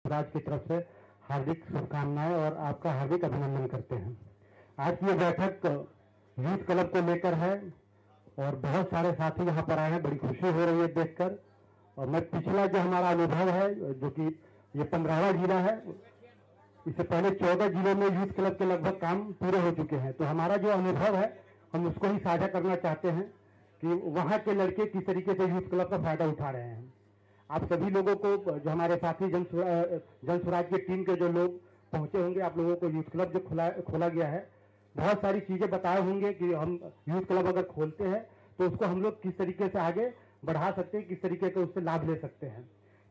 जनसुराज की तरफ से हार्दिक शुभकामनाएं और आपका हार्दिक अभिनंदन करते हैं। आज की बैठक यूथ क्लब को लेकर है और बहुत सारे साथी यहाँ पर आए हैं, बड़ी खुशी हो रही है देखकर। और मैं पिछला जो हमारा अनुभव है, जो कि ये 15वां जिला है, इससे पहले 14 जिलों में यूथ क्लब के लगभग काम पूरे हो चुके हैं। तो हमारा जो अनुभव है हम उसको ही साझा करना चाहते हैं कि वहाँ के लड़के किस तरीके से यूथ क्लब का फायदा उठा रहे हैं। आप सभी लोगों को, जो हमारे साथी जनसुराज की टीम के जो लोग पहुंचे होंगे, आप लोगों को यूथ क्लब जो खोला गया है, बहुत सारी चीजें बताए होंगे कि हम यूथ क्लब अगर खोलते हैं तो उसको हम लोग किस तरीके से आगे बढ़ा सकते हैं, किस तरीके से उससे लाभ ले सकते हैं।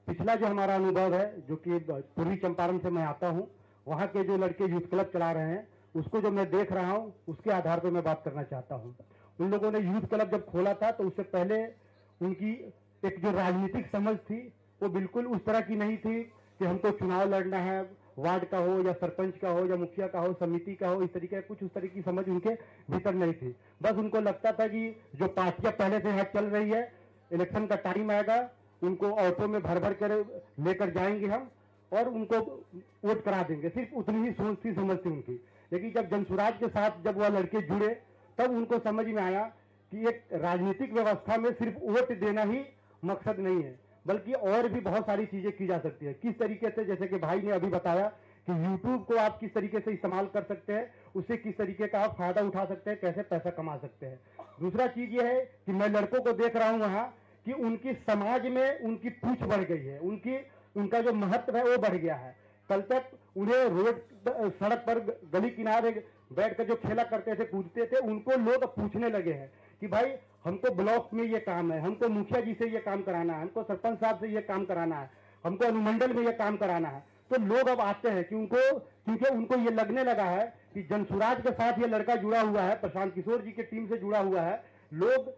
पिछला जो हमारा अनुभव है, जो कि पूर्वी चंपारण से मैं आता हूं, वहां के जो लड़के यूथ क्लब चला रहे हैं उसको जो मैं देख रहा हूं, उसके आधार पर मैं बात करना चाहता हूं। उन लोगों ने यूथ क्लब जब खोला था तो उससे पहले उनकी एक जो राजनीतिक समझ थी वो बिल्कुल उस तरह की नहीं थी कि हमको चुनाव लड़ना है, वार्ड का हो या सरपंच का हो या मुखिया का हो, समिति का हो, इस तरीके कुछ उस तरह की समझ उनके भीतर नहीं थी। बस उनको लगता था कि जो पार्टियां पहले से यहाँ चल रही है, इलेक्शन का टाइम आएगा, उनको ऑटो में भर भर कर लेकर जाएंगे हम और उनको वोट करा देंगे। सिर्फ उतनी ही सोच थी, समझ थी उनकी। लेकिन जब जनसुराज के साथ जब वह लड़के जुड़े तब उनको समझ में आया कि एक राजनीतिक व्यवस्था में सिर्फ वोट देना ही मकसद नहीं है, बल्कि और भी बहुत सारी चीजें की जा सकती है। किस तरीके से, जैसे कि भाई ने अभी बताया कि YouTube को आप किस तरीके से इस्तेमाल कर सकते हैं, उससे किस तरीके का आप फायदा उठा सकते हैं, कैसे पैसा कमा सकते हैं। दूसरा चीज यह है कि मैं लड़कों को देख रहा हूं वहां कि उनकी समाज में उनकी पूछ बढ़ गई है, उनका जो महत्व है वो बढ़ गया है। कल तक उन्हें रोड सड़क पर गली किनारे बैठकर जो खेला करते थे, कूदते थे, उनको लोग पूछने लगे हैं कि भाई हमको ब्लॉक में ये काम है, हमको मुखिया जी से ये काम कराना है, हमको सरपंच साहब से ये काम कराना है, हमको अनुमंडल में ये काम कराना है। तो लोग अब आते हैं क्योंकि उनको ये लगने लगा है कि जनसुराज के साथ ये लड़का जुड़ा हुआ है, प्रशांत किशोर जी की टीम से जुड़ा हुआ है। लोग,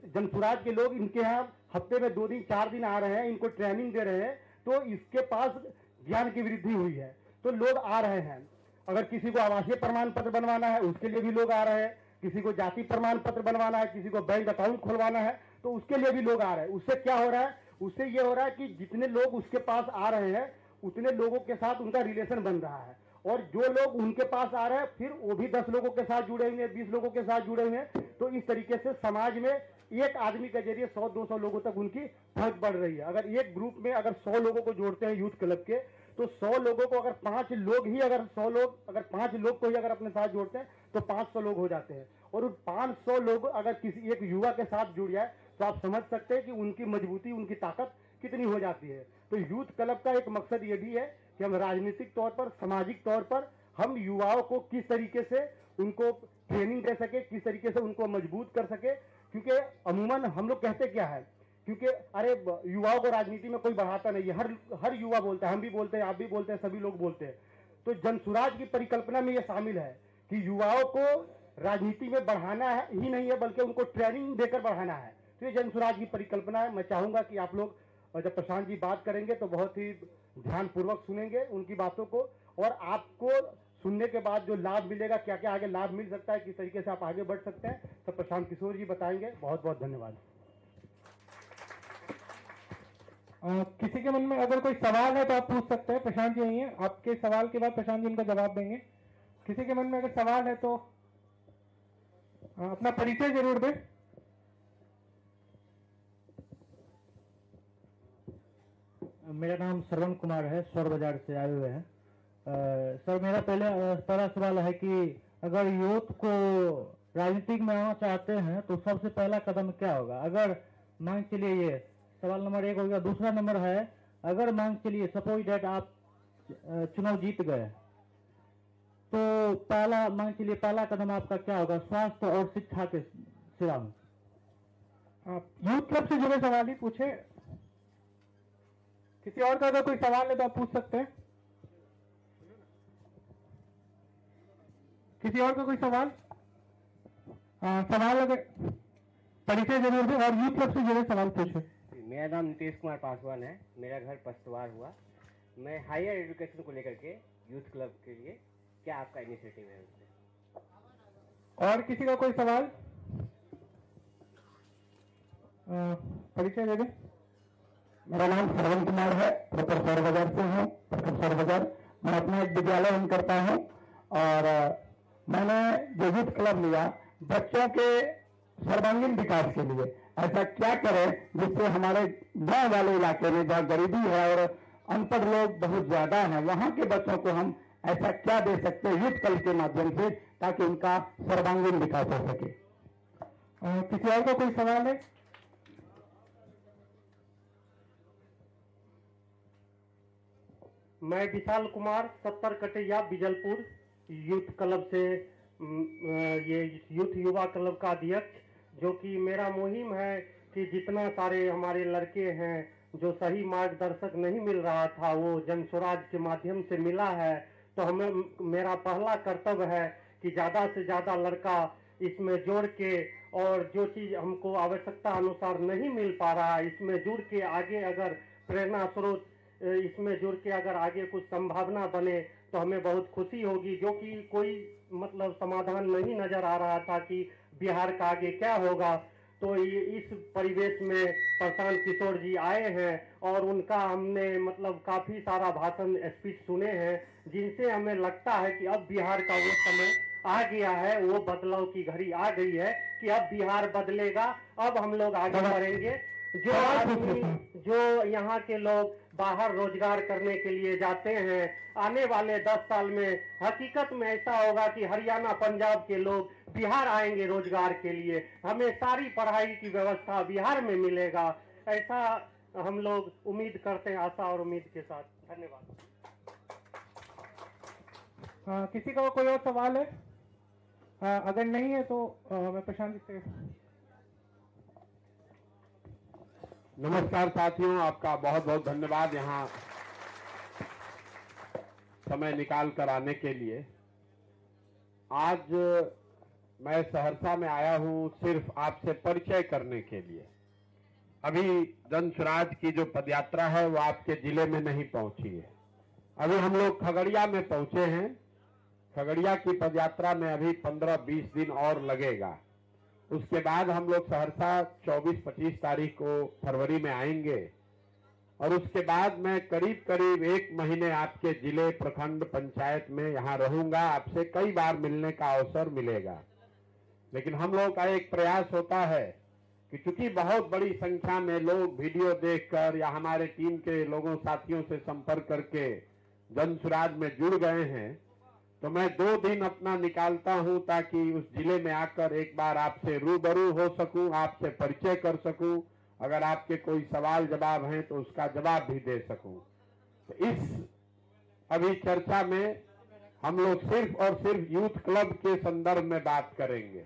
जनसुराज के लोग इनके यहाँ हफ्ते में 2 दिन 4 दिन आ रहे हैं, इनको ट्रेनिंग दे रहे हैं, तो इसके पास ज्ञान की वृद्धि हुई है तो लोग आ रहे हैं। अगर किसी को आवासीय प्रमाण पत्र बनवाना है उसके लिए भी लोग आ रहे हैं, किसी को जाति प्रमाण पत्र बनवाना है, किसी को बैंक अकाउंट खुलवाना है तो उसके लिए भी लोग आ रहे हैं। उससे क्या हो रहा है, उससे ये हो रहा है कि जितने लोग उसके पास आ रहे हैं उतने लोगों के साथ उनका रिलेशन बन रहा है, और जो लोग उनके पास आ रहे हैं फिर वो भी 10 लोगों के साथ जुड़े हुए हैं, 20 लोगों के साथ जुड़े हुए हैं। तो इस तरीके से समाज में एक आदमी के जरिए 100-200 लोगों तक उनकी पहुंच बढ़ रही है। अगर एक ग्रुप में अगर 100 लोगों को जोड़ते हैं यूथ क्लब के, तो 100 लोगों को अगर 5 लोग ही अगर 100 लोग अगर 5 लोग को ही अगर अपने साथ जोड़ते हैं तो 500 लोग हो जाते हैं। और उन 500 लोग अगर किसी एक युवा के साथ जुड़ जाए तो आप समझ सकते हैं कि उनकी मजबूती, उनकी ताकत कितनी हो जाती है। तो यूथ क्लब का एक मकसद ये भी है कि हम राजनीतिक तौर पर, सामाजिक तौर पर हम युवाओं को किस तरीके से उनको ट्रेनिंग दे सके, किस तरीके से उनको मजबूत कर सके। क्योंकि अमूमन हम लोग कहते क्या है, क्योंकि अरे युवाओं को राजनीति में कोई बढ़ाता नहीं है, हर युवा बोलता है, हम भी बोलते हैं, आप भी बोलते हैं, सभी लोग बोलते हैं। तो जनसुराज की परिकल्पना में यह शामिल है कि युवाओं को राजनीति में बढ़ाना है ही नहीं है, बल्कि उनको ट्रेनिंग देकर बढ़ाना है। तो ये जनसुराज की परिकल्पना है। मैं चाहूंगा कि आप लोग जब प्रशांत जी बात करेंगे तो बहुत ही ध्यानपूर्वक सुनेंगे उनकी बातों को, और आपको सुनने के बाद जो लाभ मिलेगा, क्या क्या आगे लाभ मिल सकता है, किस तरीके से आप आगे बढ़ सकते हैं, तो प्रशांत किशोर जी बताएंगे। बहुत बहुत धन्यवाद। किसी के मन में अगर कोई सवाल है तो आप पूछ सकते हैं, प्रशांत जी यही है, आपके सवाल के बाद प्रशांत जी उनका जवाब देंगे। किसी के मन में अगर सवाल है तो अपना परिचय जरूर दें। मेरा नाम श्रवण कुमार है, स्वर बाजार से आए हुए हैं। सर, मेरा पहला सवाल है कि अगर यूथ को राजनीतिक में आना चाहते हैं तो सबसे पहला कदम क्या होगा? अगर मान चलिए, ये सवाल नंबर 1 हो गया। दूसरा नंबर है, अगर मान चलिए सपोज डेट आप चुनाव जीत गए तो पहला कदम आपका क्या होगा स्वास्थ्य और शिक्षा के सिवा में? आप यूथ क्लब से जुड़े सवाल ही पूछे। किसी और का अगर कोई सवाल है तो आप पूछ सकते हैं। किसी और का कोई सवाल? सवाल अगर परिचय जरूर दे और यूथ क्लब से जुड़े सवाल पूछे। मेरा नाम नितेश कुमार पासवान है, मेरा घर पस्तवार हुआ। मैं हायर एजुकेशन को लेकर के यूथ क्लब के लिए, क्या आपका इनिशिएटिव है उससे? और किसी का कोई सवाल? परिचय दे दे। मेरा नाम श्रवण कुमार है, प्रॉपर सौर बाजार से हूँ, प्रॉपर सौर बाजार। मैं अपना एक विद्यालय रन करता हूँ और मैंने जो यूथ क्लब लिया बच्चों के सर्वांगीण विकास के लिए। ऐसा क्या करें जिससे हमारे गांव वाले इलाके में जहाँ गरीबी है और अनपढ़ लोग बहुत ज्यादा हैं, वहां के बच्चों को हम ऐसा क्या दे सकते हैं यूथ क्लब के माध्यम से ताकि उनका सर्वांगीण विकास हो सके। किसी और को कोई सवाल है? मैं विशाल कुमार 70 कटैया बिजलपुर यूथ क्लब से ये यूथ युवा क्लब का अध्यक्ष, जो कि मेरा मुहिम है कि जितना सारे हमारे लड़के हैं जो सही मार्गदर्शक नहीं मिल रहा था वो जन स्वराज के माध्यम से मिला है, तो हमें मेरा पहला कर्तव्य है कि ज़्यादा से ज़्यादा लड़का इसमें जोड़ के और जो चीज़ हमको आवश्यकता अनुसार नहीं मिल पा रहा है इसमें जुड़ के आगे अगर प्रेरणा स्रोत इसमें जुड़ के अगर आगे कुछ संभावना बने तो हमें बहुत खुशी होगी। जो कि कोई मतलब समाधान नहीं नजर आ रहा था कि बिहार का आगे क्या होगा, तो ये इस परिवेश में प्रशांत किशोर जी आए हैं और उनका हमने मतलब काफ़ी सारा भाषण स्पीच सुने हैं, जिनसे हमें लगता है कि अब बिहार का वो समय आ गया है, वो बदलाव की घड़ी आ गई है कि अब बिहार बदलेगा, अब हम लोग आगे बढ़ेंगे। जो आदमी जो यहाँ के लोग बाहर रोजगार करने के लिए जाते हैं, आने वाले 10 साल में हकीकत में ऐसा होगा कि हरियाणा पंजाब के लोग बिहार आएंगे रोजगार के लिए, हमें सारी पढ़ाई की व्यवस्था बिहार में मिलेगा, ऐसा हम लोग उम्मीद करते हैं, आशा और उम्मीद के साथ। धन्यवाद। किसी का कोई और सवाल है? अगर नहीं है तो मैं प्रशांत जी से। नमस्कार साथियों, आपका बहुत बहुत धन्यवाद यहाँ समय निकाल कर आने के लिए। आज मैं सहरसा में आया हूँ सिर्फ आपसे परिचय करने के लिए। अभी जन स्वराज की जो पदयात्रा है वो आपके जिले में नहीं पहुंची है। अभी हम लोग खगड़िया में पहुंचे हैं। खगड़िया की पदयात्रा में अभी 15-20 दिन और लगेगा। उसके बाद हम लोग सहरसा 24-25 तारीख को फरवरी में आएंगे और उसके बाद मैं करीब करीब 1 महीने आपके जिले, प्रखंड, पंचायत में यहाँ रहूंगा। आपसे कई बार मिलने का अवसर मिलेगा, लेकिन हम लोग का एक प्रयास होता है कि चूंकि बहुत बड़ी संख्या में लोग वीडियो देखकर या हमारे टीम के लोगों साथियों से संपर्क करके जन स्वराज में जुड़ गए हैं, तो मैं 2 दिन अपना निकालता हूं ताकि उस जिले में आकर एक बार आपसे रूबरू हो सकूं, आपसे परिचय कर सकूं, अगर आपके कोई सवाल जवाब हैं तो उसका जवाब भी दे सकूं। तो इस अभी चर्चा में हम लोग सिर्फ और सिर्फ यूथ क्लब के संदर्भ में बात करेंगे।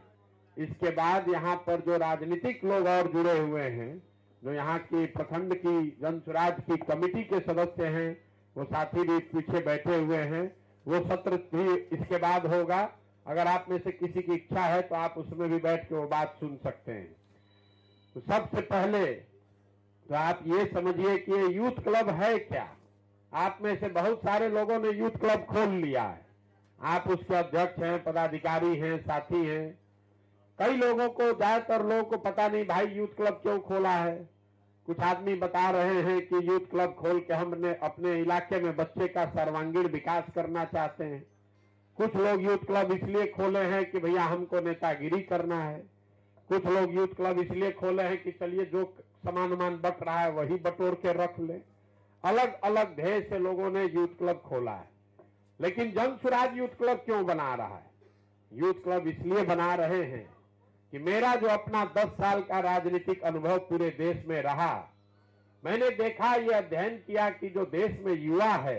इसके बाद यहाँ पर जो राजनीतिक लोग और जुड़े हुए हैं, जो यहाँ की प्रखंड की जन स्वराज की कमेटी के सदस्य हैं, वो साथी भी पीछे बैठे हुए हैं, वो सत्र भी इसके बाद होगा। अगर आप में से किसी की इच्छा है तो आप उसमें भी बैठ के वो बात सुन सकते हैं। तो सबसे पहले तो आप ये समझिए कि ये यूथ क्लब है क्या। आप में से बहुत सारे लोगों ने यूथ क्लब खोल लिया है, आप उसके अध्यक्ष हैं, पदाधिकारी हैं, साथी हैं। कई लोगों को, ज्यादातर लोगों को पता नहीं भाई यूथ क्लब क्यों खोला है। कुछ आदमी बता रहे हैं कि यूथ क्लब खोल के हमने अपने इलाके में बच्चे का सर्वांगीण विकास करना चाहते हैं। कुछ लोग यूथ क्लब इसलिए खोले हैं कि भैया हमको नेतागिरी करना है। कुछ लोग यूथ क्लब इसलिए खोले हैं कि चलिए जो सामान उमान बट रहा है वही बटोर के रख ले। अलग अलग ध्येय से लोगों ने यूथ क्लब खोला है। लेकिन जन स्वराज यूथ क्लब क्यों बना रहा है? यूथ क्लब इसलिए बना रहे हैं कि मेरा जो अपना 10 साल का राजनीतिक अनुभव पूरे देश में रहा, मैंने देखा, ये अध्ययन किया कि जो देश में युवा है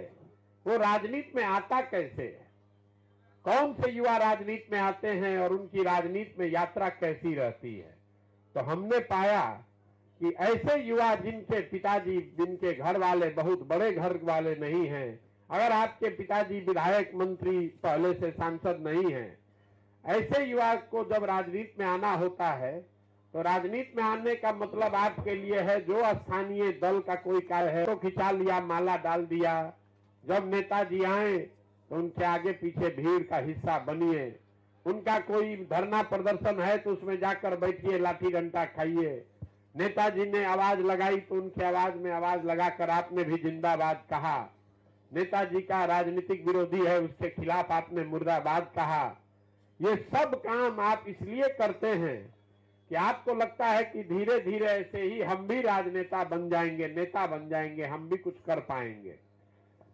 वो राजनीति में आता कैसे है, कौन से युवा राजनीति में आते हैं और उनकी राजनीति में यात्रा कैसी रहती है। तो हमने पाया कि ऐसे युवा जिनके पिताजी, जिनके घर वाले बहुत बड़े घर वाले नहीं हैं, अगर आपके पिताजी विधायक, मंत्री, पहले से सांसद नहीं हैं, ऐसे युवा को जब राजनीति में आना होता है तो राजनीति में आने का मतलब आपके लिए है जो स्थानीय दल का कोई कार्य है तो खिंचा लिया, माला डाल दिया। जब नेताजी आए तो उनके आगे पीछे भीड़ का हिस्सा बनिए। उनका कोई धरना प्रदर्शन है तो उसमें जाकर बैठिए, लाठी डंडा खाइए। नेताजी ने आवाज लगाई तो उनकी आवाज में आवाज लगाकर आपने भी जिंदाबाद कहा। नेताजी का राजनीतिक विरोधी है, उसके खिलाफ आपने मुर्दाबाद कहा। ये सब काम आप इसलिए करते हैं कि आपको लगता है कि धीरे धीरे ऐसे ही हम भी राजनेता बन जाएंगे, नेता बन जाएंगे, हम भी कुछ कर पाएंगे।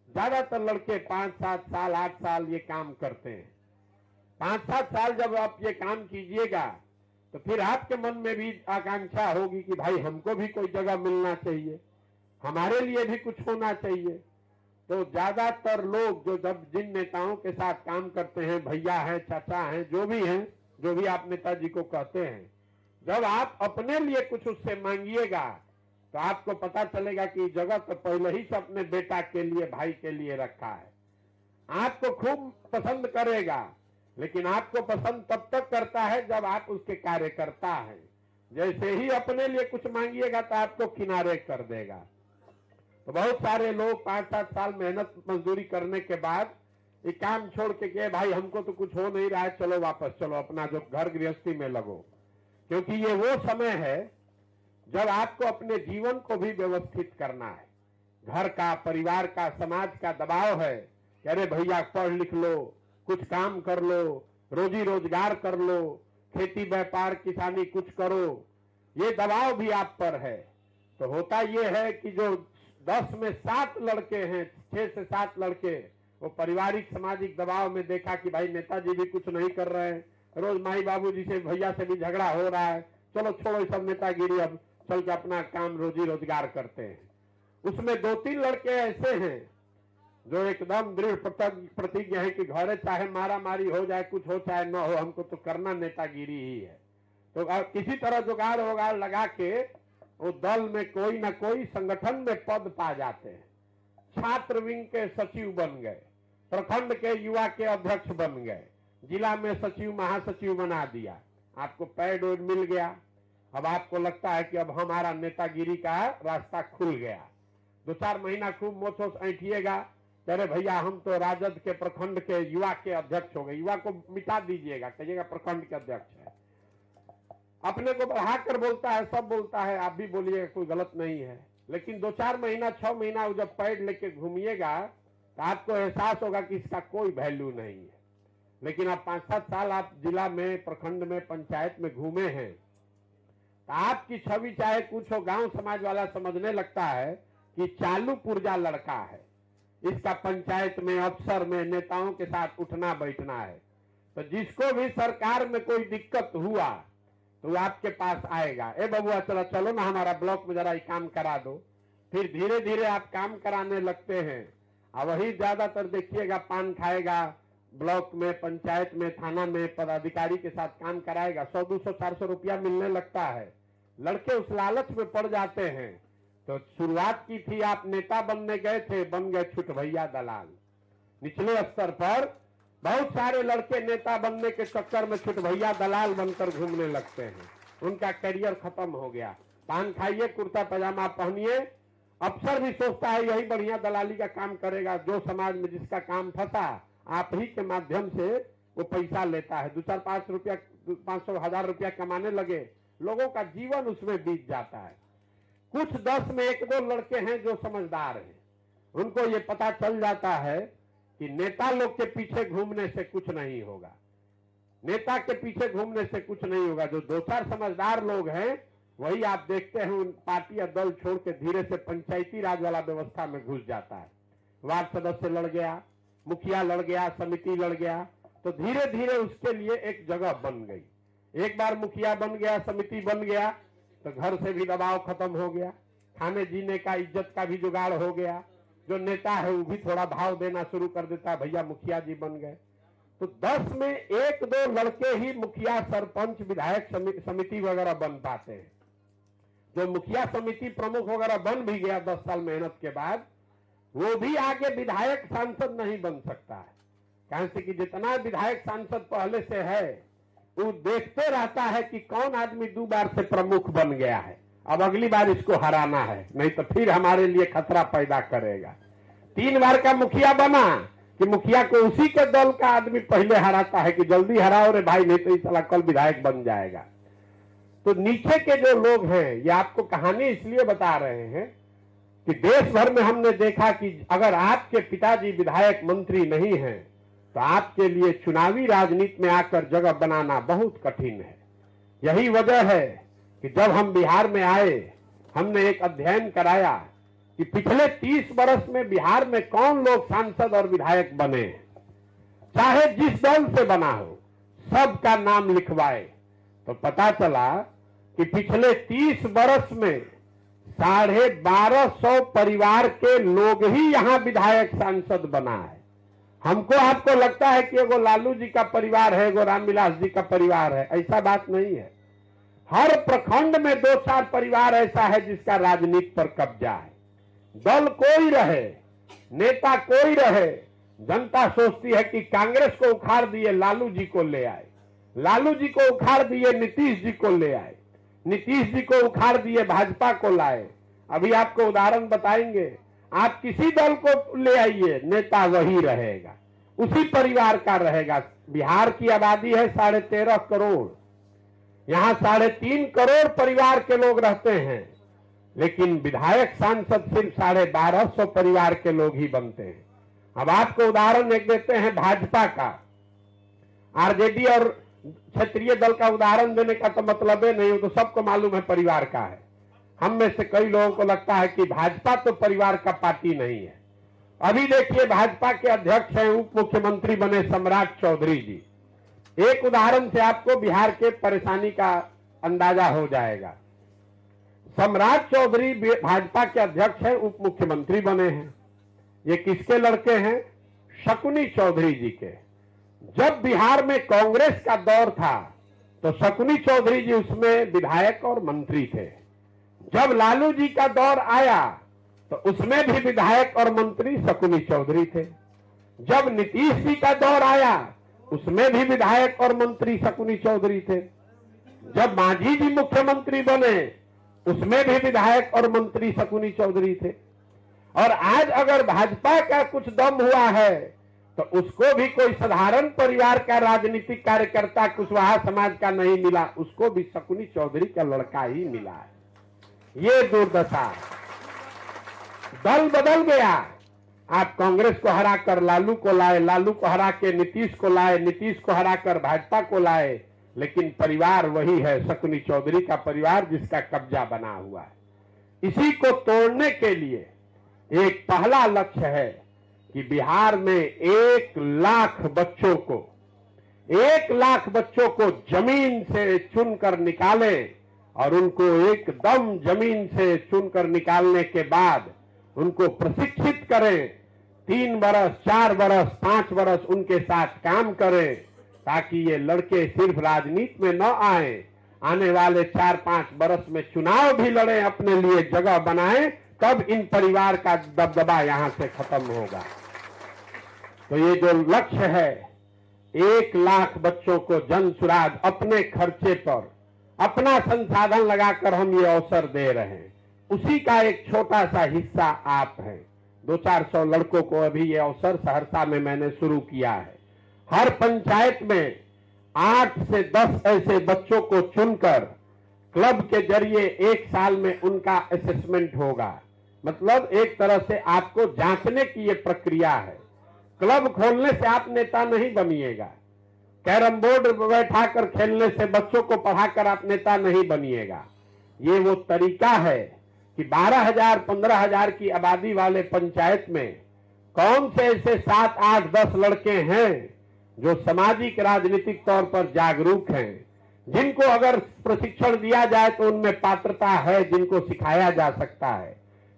ज्यादातर लड़के 5-7 साल 8 साल ये काम करते हैं। 5-7 साल जब आप ये काम कीजिएगा तो फिर आपके मन में भी आकांक्षा होगी कि भाई हमको भी कोई जगह मिलना चाहिए, हमारे लिए भी कुछ होना चाहिए। तो ज्यादातर लोग जब जिन नेताओं के साथ काम करते हैं, भैया हैं, चाचा हैं, जो भी हैं, जो भी आप नेताजी को कहते हैं, जब आप अपने लिए कुछ उससे मांगिएगा तो आपको पता चलेगा कि जगह तो पहले ही से अपने बेटा के लिए, भाई के लिए रखा है। आपको खूब पसंद करेगा, लेकिन आपको पसंद तब तक करता है जब आप उसके कार्यकर्ता हैं। जैसे ही अपने लिए कुछ मांगिएगा तो आपको किनारे कर देगा। तो बहुत सारे लोग 5-7 साल मेहनत मजदूरी करने के बाद ये काम छोड़ के भाई हमको तो कुछ हो नहीं रहा है, चलो वापस चलो, अपना जो घर गृहस्थी में लगो। क्योंकि ये वो समय है जब आपको अपने जीवन को भी व्यवस्थित करना है। घर का, परिवार का, समाज का दबाव है कि अरे भैया पढ़ लिख लो, कुछ काम कर लो, रोजी रोजगार कर लो, खेती व्यापार किसानी कुछ करो, ये दबाव भी आप पर है। तो होता ये है कि जो 10 में 7 लड़के हैं, 6 से 7 लड़के, वो पारिवारिक सामाजिक दबाव में देखा कि भाई नेताजी भी कुछ नहीं कर रहे हैं, रोज माई बाबूजी से, भैया से भी झगड़ा हो रहा है, चलो छोड़ो ये सब नेतागिरी, अब चल के अपना काम रोजी रोजगार करते हैं। उसमें 2-3 लड़के ऐसे हैं जो एकदम दृढ़ प्रतिज्ञा है कि घरे चाहे मारा मारी हो जाए, कुछ हो चाहे न हो, हमको तो करना नेतागिरी ही है। तो किसी तरह जुगाड़ वगाड़ लगा के वो दल में कोई ना कोई संगठन में पद पा जाते हैं। छात्र विंग के सचिव बन गए, प्रखंड के युवा के अध्यक्ष बन गए, जिला में सचिव महासचिव बना दिया, आपको पैड वैड मिल गया। अब आपको लगता है कि अब हमारा नेतागिरी का रास्ता खुल गया। 2-4 महीना खूब मोछ ऐंठिएगा, अरे भैया हम तो राजद के प्रखंड के युवा के अध्यक्ष हो गए। युवा को मिटा दीजिएगा, कहिएगा प्रखंड के अध्यक्ष है। अपने को बढ़ाकर बोलता है, सब बोलता है, आप भी बोलिएगा, कोई गलत नहीं है। लेकिन 2-4 महीना 6 महीना जब पैड लेके घूमिएगा तो आपको एहसास होगा कि इसका कोई वैल्यू नहीं है। लेकिन अब 5-7 साल आप जिला में, प्रखंड में, पंचायत में घूमे हैं तो आपकी छवि चाहे कुछ हो, गांव समाज वाला समझने लगता है कि चालू पुर्जा लड़का है, इसका पंचायत में, अफसर में, नेताओं के साथ उठना बैठना है। तो जिसको भी सरकार में कोई दिक्कत हुआ तो वो आपके पास आएगा, ए बबुआ चलो ना हमारा ब्लॉक में जरा ये काम करा दो। फिर धीरे धीरे आप काम कराने लगते हैं। और वही ज्यादातर देखिएगा पान खाएगा, ब्लॉक में, पंचायत में, थाना में पदाधिकारी के साथ काम कराएगा, 100, 200, 400 रुपया मिलने लगता है। लड़के उस लालच में पड़ जाते हैं। तो शुरुआत की थी, आप नेता बनने गए थे, बन गए छुट भैया दलाल। निचले स्तर पर बहुत सारे लड़के नेता बनने के चक्कर में छुट भैया दलाल बनकर घूमने लगते हैं, उनका करियर खत्म हो गया। पान खाइए, कुर्ता पजामा पहनिए, अफसर भी सोचता है यही बढ़िया दलाली का काम करेगा, जो समाज में जिसका काम फंसा आप ही के माध्यम से वो पैसा लेता है। 2-4, 5 रुपया, 500, 1000 रुपया कमाने लगे, लोगों का जीवन उसमें बीत जाता है। कुछ 10 में 1-2 लड़के हैं जो समझदार हैं, उनको ये पता चल जाता है कि नेता लोग के पीछे घूमने से कुछ नहीं होगा, नेता के पीछे घूमने से कुछ नहीं होगा। जो 2-4 समझदार लोग हैं वही आप देखते हैं उन पार्टी या दल छोड़ के धीरे से पंचायती राज वाला व्यवस्था में घुस जाता है। वार्ड सदस्य लड़ गया, मुखिया लड़ गया, समिति लड़ गया, तो धीरे धीरे उसके लिए एक जगह बन गई। एक बार मुखिया बन गया, समिति बन गया तो घर से भी दबाव खत्म हो गया, खाने जीने का, इज्जत का भी जुगाड़ हो गया। जो नेता है वो भी थोड़ा भाव देना शुरू कर देता है, भैया मुखिया जी बन गए। तो 10 में 1-2 लड़के ही मुखिया, सरपंच, विधायक समिति वगैरह बन पाते हैं। जो मुखिया समिति प्रमुख वगैरह बन भी गया 10 साल मेहनत के बाद, वो भी आगे विधायक सांसद नहीं बन सकता है। कारण से कि जितना विधायक सांसद पहले से है वो देखते रहता है कि कौन आदमी 2 बार से प्रमुख बन गया है, अब अगली बार इसको हराना है, नहीं तो फिर हमारे लिए खतरा पैदा करेगा। 3 बार का मुखिया बना कि मुखिया को उसी के दल का आदमी पहले हराता है कि जल्दी हराओ रे भाई, नहीं तो इस साला कल विधायक बन जाएगा। तो नीचे के जो लोग हैं, ये आपको कहानी इसलिए बता रहे हैं कि देश भर में हमने देखा कि अगर आपके पिताजी विधायक मंत्री नहीं हैं तो आपके लिए चुनावी राजनीति में आकर जगह बनाना बहुत कठिन है। यही वजह है कि जब हम बिहार में आए, हमने एक अध्ययन कराया कि पिछले 30 वर्ष में बिहार में कौन लोग सांसद और विधायक बने, चाहे जिस दल से बना हो, सबका नाम लिखवाए तो पता चला कि पिछले 30 वर्ष में 1250 परिवार के लोग ही यहां विधायक सांसद बना है। हमको आपको लगता है कि एगो लालू जी का परिवार है, एगो रामविलास जी का परिवार है, ऐसा बात नहीं है। हर प्रखंड में 2-4 परिवार ऐसा है जिसका राजनीति पर कब्जा है। दल कोई रहे, नेता कोई रहे, जनता सोचती है कि कांग्रेस को उखाड़ दिए लालू जी को ले आए, लालू जी को उखाड़ दिए नीतीश जी को ले आए, नीतीश जी को उखाड़ दिए भाजपा को लाए। अभी आपको उदाहरण बताएंगे, आप किसी दल को ले आइए, नेता वही रहेगा, उसी परिवार का रहेगा। बिहार की आबादी है 13.5 करोड़, यहाँ 3.5 करोड़ परिवार के लोग रहते हैं, लेकिन विधायक सांसद सिर्फ 1250 परिवार के लोग ही बनते हैं। अब आपको उदाहरण एक देते हैं भाजपा का। आरजेडी और क्षेत्रीय दल का उदाहरण देने का तो मतलब है नहीं, वो तो सबको मालूम है परिवार का है। हम में से कई लोगों को लगता है कि भाजपा तो परिवार का पार्टी नहीं है। अभी देखिए, भाजपा के अध्यक्ष हैं, उप मुख्यमंत्री बने सम्राट चौधरी जी। एक उदाहरण से आपको बिहार के परेशानी का अंदाजा हो जाएगा। सम्राट चौधरी भाजपा के अध्यक्ष हैं, उप मुख्यमंत्री बने हैं। ये किसके लड़के हैं? शकुनी चौधरी जी के। जब बिहार में कांग्रेस का दौर था तो शकुनी चौधरी जी उसमें विधायक और मंत्री थे। जब लालू जी का दौर आया तो उसमें भी विधायक और मंत्री शकुनी चौधरी थे। जब नीतीश जी का दौर आया उसमें भी विधायक और मंत्री शकुनी चौधरी थे। जब मांझी जी मुख्यमंत्री बने उसमें भी विधायक और मंत्री शकुनी चौधरी थे। और आज अगर भाजपा का कुछ दम हुआ है तो उसको भी कोई साधारण परिवार का राजनीतिक कार्यकर्ता कुशवाहा समाज का नहीं मिला, उसको भी शकुनी चौधरी का लड़का ही मिला है। ये दुर्दशा, दल बदल गया। आप कांग्रेस को हराकर लालू को लाए, लालू को हरा के नीतीश को लाए, नीतीश को हराकर भाजपा को लाए, लेकिन परिवार वही है, शकुनी चौधरी का परिवार जिसका कब्जा बना हुआ है। इसी को तोड़ने के लिए एक पहला लक्ष्य है कि बिहार में 1 लाख बच्चों को जमीन से चुनकर निकालें और उनको एकदम जमीन से चुनकर निकालने के बाद उनको प्रशिक्षित करें। 3 बरस, 4 बरस, 5 बरस उनके साथ काम करें ताकि ये लड़के सिर्फ राजनीति में न आए, आने वाले 4-5 बरस में चुनाव भी लड़ें, अपने लिए जगह बनाएं, तब इन परिवार का दबदबा यहां से खत्म होगा। तो ये जो लक्ष्य है, 1 लाख बच्चों को जन सुराज अपने खर्चे पर, अपना संसाधन लगाकर हम ये अवसर दे रहे हैं, उसी का एक छोटा सा हिस्सा आप हैं। 200-400 लड़कों को अभी ये अवसर सहरसा में मैंने शुरू किया है। हर पंचायत में 8 से 10 ऐसे बच्चों को चुनकर क्लब के जरिए 1 साल में उनका असेसमेंट होगा। मतलब एक तरह से आपको जांचने की ये प्रक्रिया है। क्लब खोलने से आप नेता नहीं बनिएगा, कैरम बोर्ड बैठाकर खेलने से, बच्चों को पढ़ाकर आप नेता नहीं बनिएगा। ये वो तरीका है कि 12,000, 15,000 की आबादी वाले पंचायत में कौन से ऐसे 7, 8, 10 लड़के हैं जो सामाजिक राजनीतिक तौर पर जागरूक हैं, जिनको अगर प्रशिक्षण दिया जाए तो उनमें पात्रता है, जिनको सिखाया जा सकता है,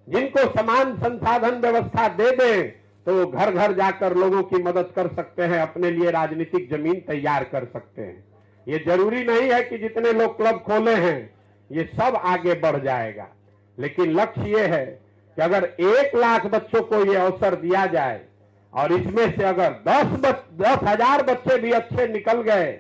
जिनको समान संसाधन व्यवस्था दे दें तो वो घर घर जाकर लोगों की मदद कर सकते हैं, अपने लिए राजनीतिक जमीन तैयार कर सकते हैं। ये जरूरी नहीं है कि जितने लोग क्लब खोले हैं ये सब आगे बढ़ जाएगा, लेकिन लक्ष्य ये है कि अगर 1 लाख बच्चों को ये अवसर दिया जाए और इसमें से अगर 10,000 बच्चे भी अच्छे निकल गए,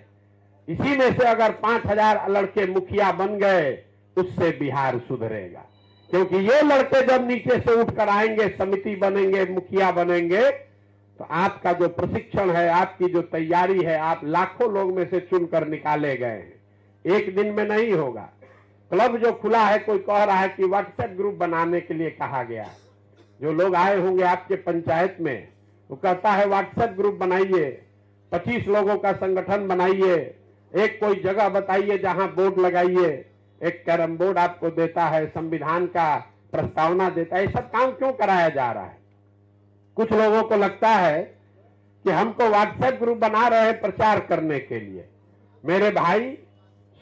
इसी में से अगर 5,000 लड़के मुखिया बन गए, उससे बिहार सुधरेगा। क्योंकि ये लड़के जब नीचे से उठकर आएंगे, समिति बनेंगे, मुखिया बनेंगे, तो आपका जो प्रशिक्षण है, आपकी जो तैयारी है, आप लाखों लोग में से चुनकर निकाले गए हैं, एक दिन में नहीं होगा। क्लब जो खुला है, कोई कह रहा है कि व्हाट्सएप ग्रुप बनाने के लिए कहा गया है। जो लोग आए होंगे आपके पंचायत में, वो कहता है व्हाट्सएप ग्रुप बनाइए, 25 लोगों का संगठन बनाइए, एक कोई जगह बताइए जहां बोर्ड लगाइए, एक कैरम बोर्ड आपको देता है, संविधान का प्रस्तावना देता है। ये सब काम क्यों कराया जा रहा है? कुछ लोगों को लगता है कि हमको व्हाट्सएप ग्रुप बना रहे हैं प्रचार करने के लिए। मेरे भाई,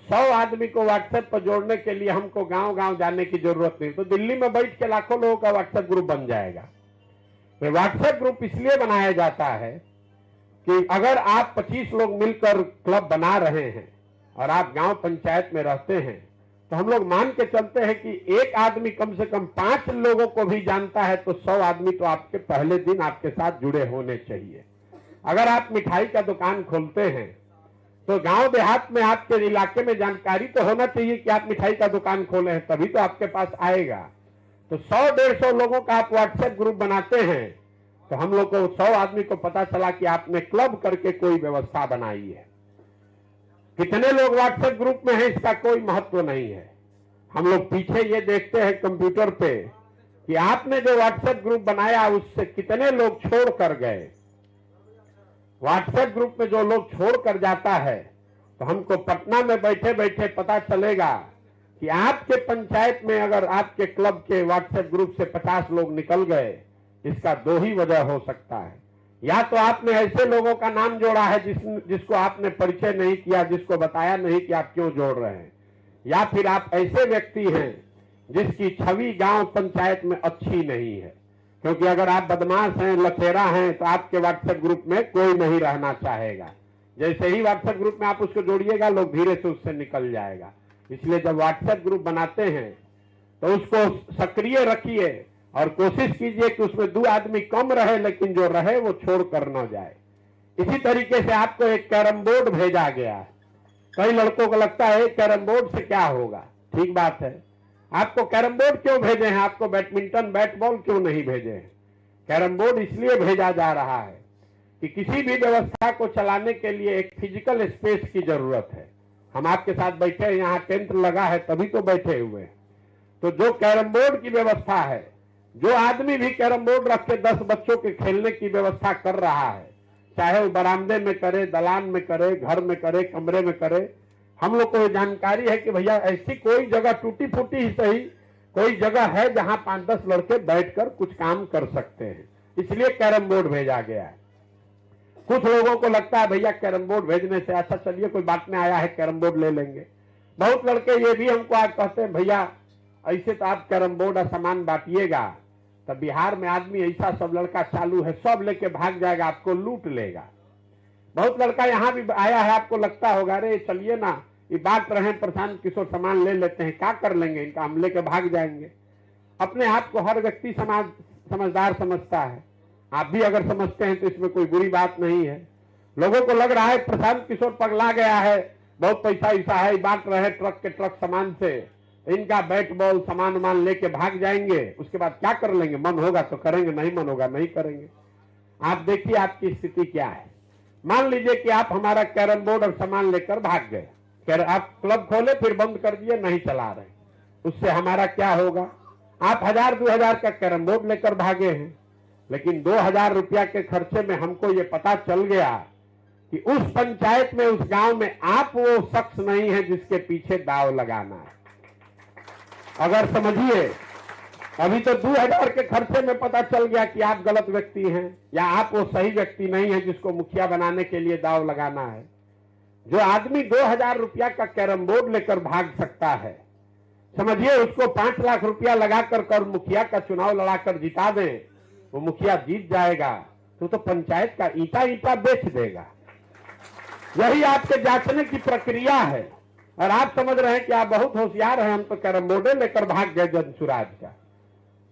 100 आदमी को व्हाट्सएप पर जोड़ने के लिए हमको गांव गांव जाने की जरूरत नहीं। तो दिल्ली में बैठ के लाखों लोगों का व्हाट्सएप ग्रुप बन जाएगा। तो व्हाट्सएप ग्रुप इसलिए बनाया जाता है कि अगर आप 25 लोग मिलकर क्लब बना रहे हैं और आप गांव पंचायत में रहते हैं, तो हम लोग मान के चलते हैं कि एक आदमी कम से कम 5 लोगों को भी जानता है, तो 100 आदमी तो आपके पहले दिन आपके साथ जुड़े होने चाहिए। अगर आप मिठाई का दुकान खोलते हैं, तो गांव देहात में आपके इलाके में जानकारी तो होना चाहिए कि आप मिठाई का दुकान खोले हैं, तभी तो आपके पास आएगा। तो 100-150 लोगों का आप व्हाट्सएप ग्रुप बनाते हैं, तो हम लोग को 100 आदमी को पता चला कि आपने क्लब करके कोई व्यवस्था बनाई है। कितने लोग व्हाट्सएप ग्रुप में हैं इसका कोई महत्व नहीं है। हम लोग पीछे ये देखते हैं कंप्यूटर पे कि आपने जो व्हाट्सएप ग्रुप बनाया उससे कितने लोग छोड़ कर गए। व्हाट्सएप ग्रुप में जो लोग छोड़ कर जाता है, तो हमको पटना में बैठे बैठे पता चलेगा कि आपके पंचायत में अगर आपके क्लब के व्हाट्सएप ग्रुप से 50 लोग निकल गए, इसका 2 ही वजह हो सकता है। या तो आपने ऐसे लोगों का नाम जोड़ा है जिसको आपने परिचय नहीं किया, जिसको बताया नहीं कि आप क्यों जोड़ रहे हैं, या फिर आप ऐसे व्यक्ति हैं जिसकी छवि गांव पंचायत में अच्छी नहीं है। क्योंकि अगर आप बदमाश हैं, लखेरा हैं, तो आपके व्हाट्सएप ग्रुप में कोई नहीं रहना चाहेगा। जैसे ही व्हाट्सएप ग्रुप में आप उसको जोड़िएगा, लोग धीरे से उससे निकल जाएगा। इसलिए जब व्हाट्सएप ग्रुप बनाते हैं तो उसको सक्रिय रखिए और कोशिश कीजिए कि उसमें 2 आदमी कम रहे, लेकिन जो रहे वो छोड़ कर न जाए। इसी तरीके से आपको एक कैरम बोर्ड भेजा गया है। कई लड़कों को लगता है कैरम बोर्ड से क्या होगा। ठीक बात है, आपको कैरम बोर्ड क्यों भेजे हैं, आपको बैडमिंटन बैट बॉल क्यों नहीं भेजे हैं? कैरम बोर्ड इसलिए भेजा जा रहा है कि किसी भी व्यवस्था को चलाने के लिए एक फिजिकल स्पेस की जरूरत है। हम आपके साथ बैठे हैं, यहाँ टेंट लगा है तभी तो बैठे हुए हैं। तो जो कैरम बोर्ड की व्यवस्था है, जो आदमी भी कैरम बोर्ड रख के 10 बच्चों के खेलने की व्यवस्था कर रहा है, चाहे वो बरामदे में करे, दलान में करे, घर में करे, कमरे में करे, हम लोग को ये जानकारी है कि भैया ऐसी कोई जगह टूटी फूटी ही सही कोई जगह है जहां 5-10 लड़के बैठकर कुछ काम कर सकते हैं। इसलिए कैरम बोर्ड भेजा गया है। कुछ लोगों को लगता है भैया कैरम बोर्ड भेजने से अच्छा, चलिए कोई बात नहीं, आया है कैरम बोर्ड ले लेंगे। बहुत लड़के ये भी हमको आज कहते हैं भैया ऐसे तो आप कैरम बोर्ड और सामान बांटिएगा, तब बिहार में आदमी ऐसा सब लड़का चालू है, सब लेके भाग जाएगा, आपको लूट लेगा। बहुत लड़का यहाँ भी आया है, आपको लगता होगा अरे चलिए ना, ये बांट रहे हैं प्रशांत किशोर, सामान ले लेते हैं, क्या कर लेंगे इनका, हम लेके भाग जाएंगे। अपने आप को हर व्यक्ति समझदार समझता है। आप भी अगर समझते हैं तो इसमें कोई बुरी बात नहीं है। लोगों को लग रहा है प्रशांत किशोर पगला गया है, बहुत पैसा ऐसा है, बांट रहे हैं ट्रक के ट्रक सामान से, इनका बैट बॉल सामान वामान लेके भाग जाएंगे, उसके बाद क्या कर लेंगे, मन होगा तो करेंगे, नहीं मन होगा नहीं करेंगे। आप देखिए आपकी स्थिति क्या है। मान लीजिए कि आप हमारा कैरम बोर्ड और सामान लेकर भाग गए, आप क्लब खोले फिर बंद कर दिए, नहीं चला रहे, उससे हमारा क्या होगा? आप 1000-2000 का कैरम बोर्ड लेकर भागे हैं, लेकिन 2000 रुपया के खर्चे में हमको ये पता चल गया कि उस पंचायत में, उस गांव में आप वो शख्स नहीं है जिसके पीछे दाव लगाना है। अगर समझिए, अभी तो 2000 के खर्चे में पता चल गया कि आप गलत व्यक्ति हैं या आप वो सही व्यक्ति नहीं है जिसको मुखिया बनाने के लिए दाव लगाना है। जो आदमी 2000 रुपया का कैरम बोर्ड लेकर भाग सकता है, समझिए उसको 5 लाख रुपया लगाकर मुखिया का चुनाव लड़ाकर जिता दें, वो मुखिया जीत जाएगा तो पंचायत का ईटा बेच देगा। यही आपके जांचने की प्रक्रिया है। और आप समझ रहे हैं कि आप बहुत होशियार हैं, हम तो कैरम बोर्डे लेकर भाग गए जनसुराज का।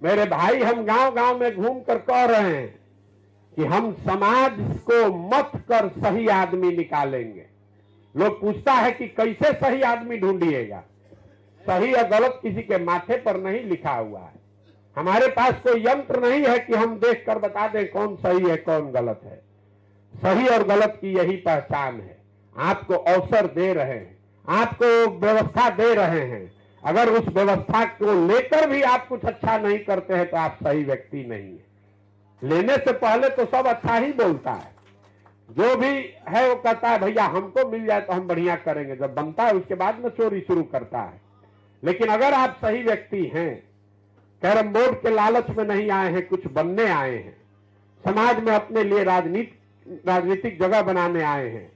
मेरे भाई, हम गांव गांव में घूम कर कह रहे हैं कि हम समाज को मत कर सही आदमी निकालेंगे। लोग पूछता है कि कैसे सही आदमी ढूंढिएगा? सही और गलत किसी के माथे पर नहीं लिखा हुआ है। हमारे पास कोई यंत्र नहीं है कि हम देख कर बता दें कौन सही है कौन गलत है। सही और गलत की यही पहचान है। आपको अवसर दे रहे हैं, आपको व्यवस्था दे रहे हैं, अगर उस व्यवस्था को लेकर भी आप कुछ अच्छा नहीं करते हैं तो आप सही व्यक्ति नहीं है। लेने से पहले तो सब अच्छा ही बोलता है, जो भी है वो कहता है भैया हमको मिल जाए तो हम बढ़िया करेंगे, जब बनता है उसके बाद में चोरी शुरू करता है। लेकिन अगर आप सही व्यक्ति हैं, कैरम बोर्ड के लालच में नहीं आए हैं, कुछ बनने आए हैं, समाज में अपने लिए राजनीतिक जगह बनाने आए हैं,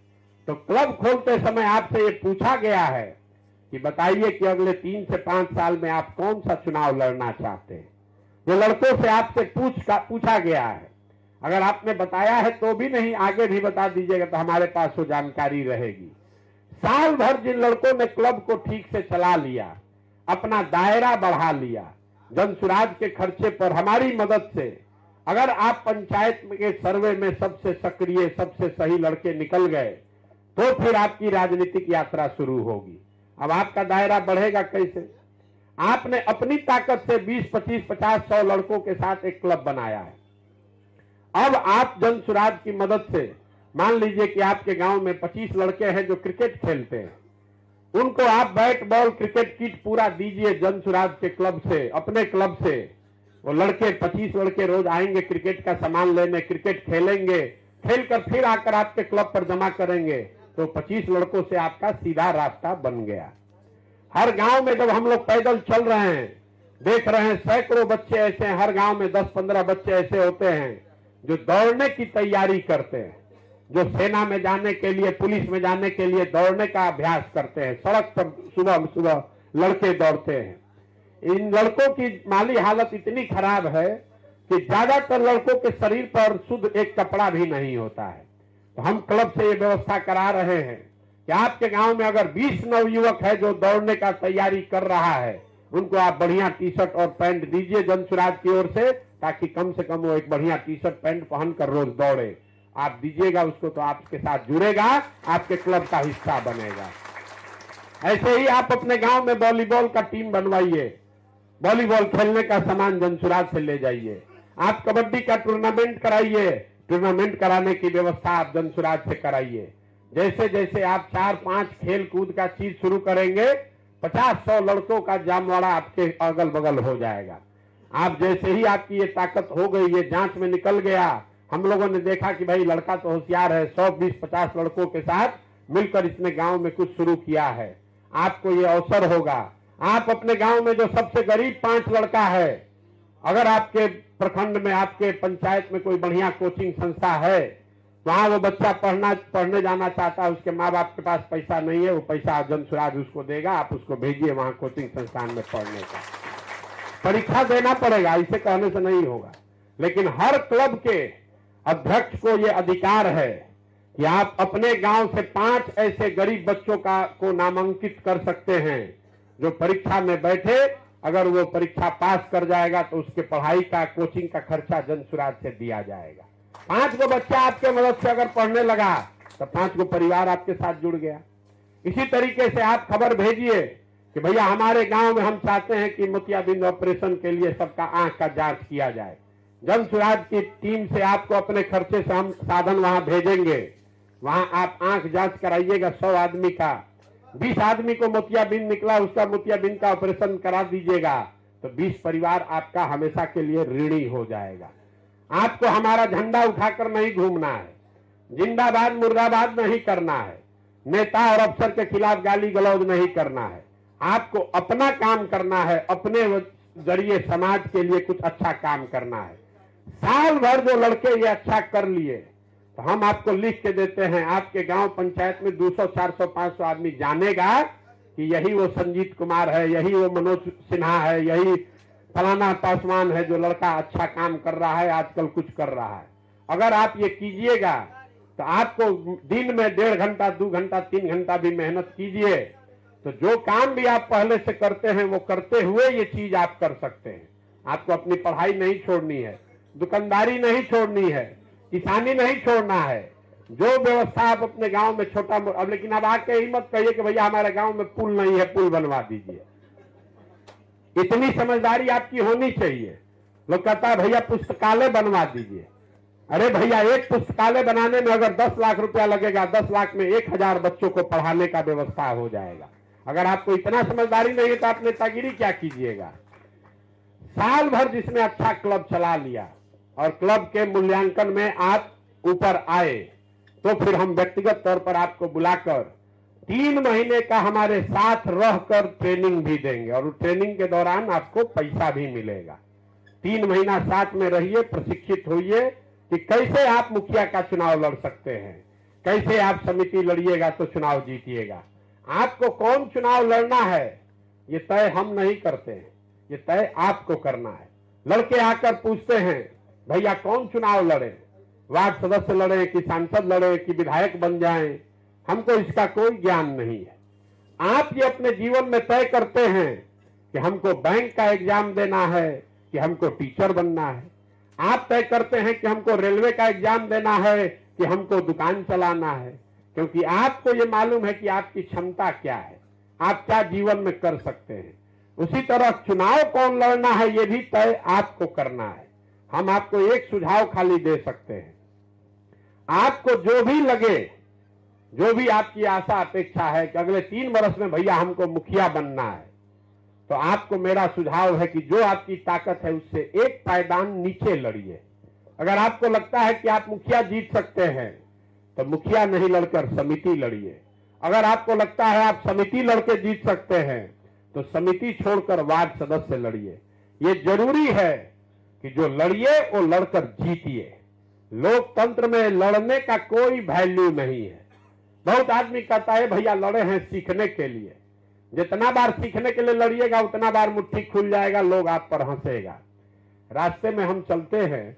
तो क्लब खोलते समय आपसे ये पूछा गया है कि बताइए कि अगले 3 से 5 साल में आप कौन सा चुनाव लड़ना चाहते हैं। जो लड़कों से आपसे पूछा गया है, अगर आपने बताया है तो भी नहीं, आगे भी बता दीजिएगा तो हमारे पास वो जानकारी रहेगी। साल भर जिन लड़कों ने क्लब को ठीक से चला लिया, अपना दायरा बढ़ा लिया, जनसुराज के खर्चे पर हमारी मदद से, अगर आप पंचायत के सर्वे में सबसे सक्रिय सबसे सही लड़के निकल गए तो फिर आपकी राजनीतिक यात्रा शुरू होगी। अब आपका दायरा बढ़ेगा कैसे? आपने अपनी ताकत से 20, 25, 50, 100 लड़कों के साथ एक क्लब बनाया है। अब आप जनसुराज की मदद से, मान लीजिए कि आपके गांव में 25 लड़के हैं जो क्रिकेट खेलते हैं, उनको आप बैट बॉल क्रिकेट किट पूरा दीजिए जनसुराज के क्लब से, अपने क्लब से। वो लड़के 25 लड़के रोज आएंगे क्रिकेट का सामान लेने, क्रिकेट खेलेंगे, खेलकर फिर आकर आपके क्लब पर जमा करेंगे, तो 25 लड़कों से आपका सीधा रास्ता बन गया। हर गांव में जब हम लोग पैदल चल रहे हैं, देख रहे हैं सैकड़ों बच्चे ऐसे हैं, हर गांव में 10-15 बच्चे ऐसे होते हैं जो दौड़ने की तैयारी करते हैं, जो सेना में जाने के लिए, पुलिस में जाने के लिए दौड़ने का अभ्यास करते हैं। सड़क पर सुबह सुबह लड़के दौड़ते हैं। इन लड़कों की माली हालत इतनी खराब है कि ज्यादातर लड़कों के शरीर पर शुद्ध एक कपड़ा भी नहीं होता है। तो हम क्लब से ये व्यवस्था करा रहे हैं कि आपके गांव में अगर 20 नवयुवक है जो दौड़ने का तैयारी कर रहा है, उनको आप बढ़िया टी शर्ट और पैंट दीजिए जनसुराज की ओर से, ताकि कम से कम वो एक बढ़िया टी शर्ट पैंट पहनकर रोज दौड़े। आप दीजिएगा उसको तो आपके साथ जुड़ेगा, आपके क्लब का हिस्सा बनेगा। ऐसे ही आप अपने गांव में वॉलीबॉल का टीम बनवाइए, वॉलीबॉल खेलने का सामान जनसुराज से ले जाइए। आप कबड्डी का टूर्नामेंट कराइए, टूर्नामेंट कराने की व्यवस्था आप जनसुराज से कराइए। जैसे जैसे आप 4-5 खेल कूद का चीज शुरू करेंगे, 50-100 लड़कों का जामवाड़ा आपके अगल बगल हो जाएगा। आप जैसे ही आपकी ये ताकत हो गई, ये जांच में निकल गया, हम लोगों ने देखा कि भाई लड़का तो होशियार है, 100, 20, 50 लड़कों के साथ मिलकर इसने गांव में कुछ शुरू किया है, आपको ये अवसर होगा। आप अपने गांव में जो सबसे गरीब 5 लड़का है, अगर आपके प्रखंड में, आपके पंचायत में कोई बढ़िया कोचिंग संस्था है, वहां वो बच्चा पढ़ने जाना चाहता है, उसके माँ बाप के पास पैसा नहीं है, वो पैसा जनसुराज उसको देगा, आप उसको भेजिए वहां कोचिंग संस्थान में पढ़ने का। परीक्षा देना पड़ेगा, इसे कहने से नहीं होगा, लेकिन हर क्लब के अध्यक्ष को ये अधिकार है कि आप अपने गांव से 5 ऐसे गरीब बच्चों को नामांकित कर सकते हैं जो परीक्षा में बैठे, अगर वो परीक्षा पास कर जाएगा तो उसके पढ़ाई का, कोचिंग का खर्चा जनसुराज से दिया जाएगा। 5 गो बच्चा आपके मदद से अगर पढ़ने लगा तो 5 गो परिवार आपके साथ जुड़ गया। इसी तरीके से आप खबर भेजिए कि भैया हमारे गांव में हम चाहते हैं कि मोतियाबिंद ऑपरेशन के लिए सबका आंख का जांच किया जाए। जनसुराज की टीम से आपको अपने खर्चे से हम साधन वहां भेजेंगे, वहां आप आंख जांच कराइएगा 100 आदमी का। 20 आदमी को मोतियाबिंद निकला, उसका मोतियाबिंद का ऑपरेशन करा दीजिएगा, तो 20 परिवार आपका हमेशा के लिए ऋणी हो जाएगा। आपको हमारा झंडा उठाकर नहीं घूमना है, जिंदाबाद मुर्दाबाद नहीं करना है, नेता और अफसर के खिलाफ गाली गलौज नहीं करना है। आपको अपना काम करना है, अपने जरिए समाज के लिए कुछ अच्छा काम करना है। साल भर जो लड़के ये अच्छा कर लिए तो हम आपको लिख के देते हैं, आपके गांव पंचायत में 200, 400, 500 आदमी जानेगा कि यही वो संजीत कुमार है, यही वो मनोज सिन्हा है, यही फलाना पासवान है जो लड़का अच्छा काम कर रहा है, आजकल कुछ कर रहा है। अगर आप ये कीजिएगा तो आपको दिन में 1.5 घंटा, 2 घंटा, 3 घंटा भी मेहनत कीजिए तो जो काम भी आप पहले से करते हैं वो करते हुए ये चीज आप कर सकते हैं। आपको अपनी पढ़ाई नहीं छोड़नी है, दुकानदारी नहीं छोड़नी है, किसानी नहीं छोड़ना है। जो व्यवस्था आप अपने गांव में छोटा, अब लेकिन अब आके ही मत कहिए कि भैया हमारे गांव में पुल नहीं है, पुल बनवा दीजिए। इतनी समझदारी आपकी होनी चाहिए। लोग कहता है भैया पुस्तकालय बनवा दीजिए। अरे भैया एक पुस्तकालय बनाने में अगर 10 लाख रुपया लगेगा, 10 लाख में 1000 बच्चों को पढ़ाने का व्यवस्था हो जाएगा। अगर आपको इतना समझदारी नहीं है तो आप नेतागिरी क्या कीजिएगा। साल भर जिसने अच्छा क्लब चला लिया और क्लब के मूल्यांकन में आप ऊपर आए, तो फिर हम व्यक्तिगत तौर पर आपको बुलाकर 3 महीने का हमारे साथ रहकर ट्रेनिंग भी देंगे और ट्रेनिंग के दौरान आपको पैसा भी मिलेगा। 3 महीना साथ में रहिए, प्रशिक्षित होइए कि कैसे आप मुखिया का चुनाव लड़ सकते हैं, कैसे आप समिति लड़िएगा तो चुनाव जीतिएगा। आपको कौन चुनाव लड़ना है ये तय हम नहीं करते हैं, ये तय आपको करना है। लड़के आकर पूछते हैं भैया कौन चुनाव लड़े, वार्ड सदस्य लड़े कि सांसद लड़े कि विधायक बन जाएं, हमको इसका कोई ज्ञान नहीं है। आप ये अपने जीवन में तय करते हैं कि हमको बैंक का एग्जाम देना है कि हमको टीचर बनना है। आप तय करते हैं कि हमको रेलवे का एग्जाम देना है कि हमको दुकान चलाना है, क्योंकि आपको ये मालूम है कि आपकी क्षमता क्या है, आप क्या जीवन में कर सकते हैं। उसी तरह चुनाव कौन लड़ना है ये भी तय आपको करना है। हम आपको एक सुझाव खाली दे सकते हैं, आपको जो भी लगे, जो भी आपकी आशा अपेक्षा है कि अगले 3 वर्ष में भैया हमको मुखिया बनना है, तो आपको मेरा सुझाव है कि जो आपकी ताकत है उससे एक पायदान नीचे लड़िए। अगर आपको लगता है कि आप मुखिया जीत सकते हैं तो मुखिया नहीं लड़कर समिति लड़िए। अगर आपको लगता है आप समिति लड़के जीत सकते हैं तो समिति छोड़कर वार्ड सदस्य लड़िए। ये जरूरी है कि जो लड़िए वो लड़कर जीतिए। लोकतंत्र में लड़ने का कोई वैल्यू नहीं है। बहुत आदमी कहता है भैया लड़े हैं सीखने के लिए, जितना बार सीखने के लिए लड़िएगा उतना बार मुट्ठी खुल जाएगा, लोग आप पर हंसेगा। रास्ते में हम चलते हैं,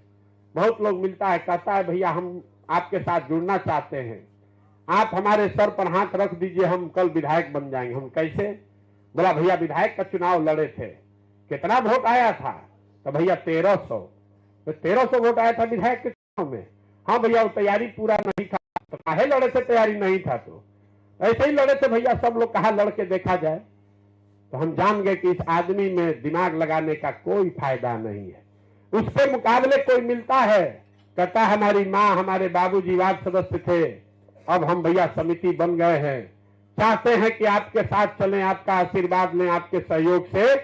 बहुत लोग मिलता है, कहता है भैया हम आपके साथ जुड़ना चाहते हैं, आप हमारे सर पर हाथ रख दीजिए, हम कल विधायक बन जाएंगे। हम कैसे? बोला भैया विधायक का चुनाव लड़े थे, कितना वोट आया था? तो भैया 1300। तो 1300 वोट आया था विधायक के चुनाव में। हाँ भैया वो तैयारी पूरा नहीं था। तो काहे लड़े थे? तैयारी नहीं था तो ऐसे ही लड़े थे भैया, सब लोग कहा लड़के देखा जाए। तो हम जान गए कि इस आदमी में दिमाग लगाने का कोई फायदा नहीं है। उसके मुकाबले कोई मिलता है, कहता हमारी माँ हमारे बाबूजी वार्ड सदस्य थे, अब हम भैया समिति बन गए हैं, चाहते हैं कि आपके साथ चलें, आपका आशीर्वाद लें, आपके सहयोग से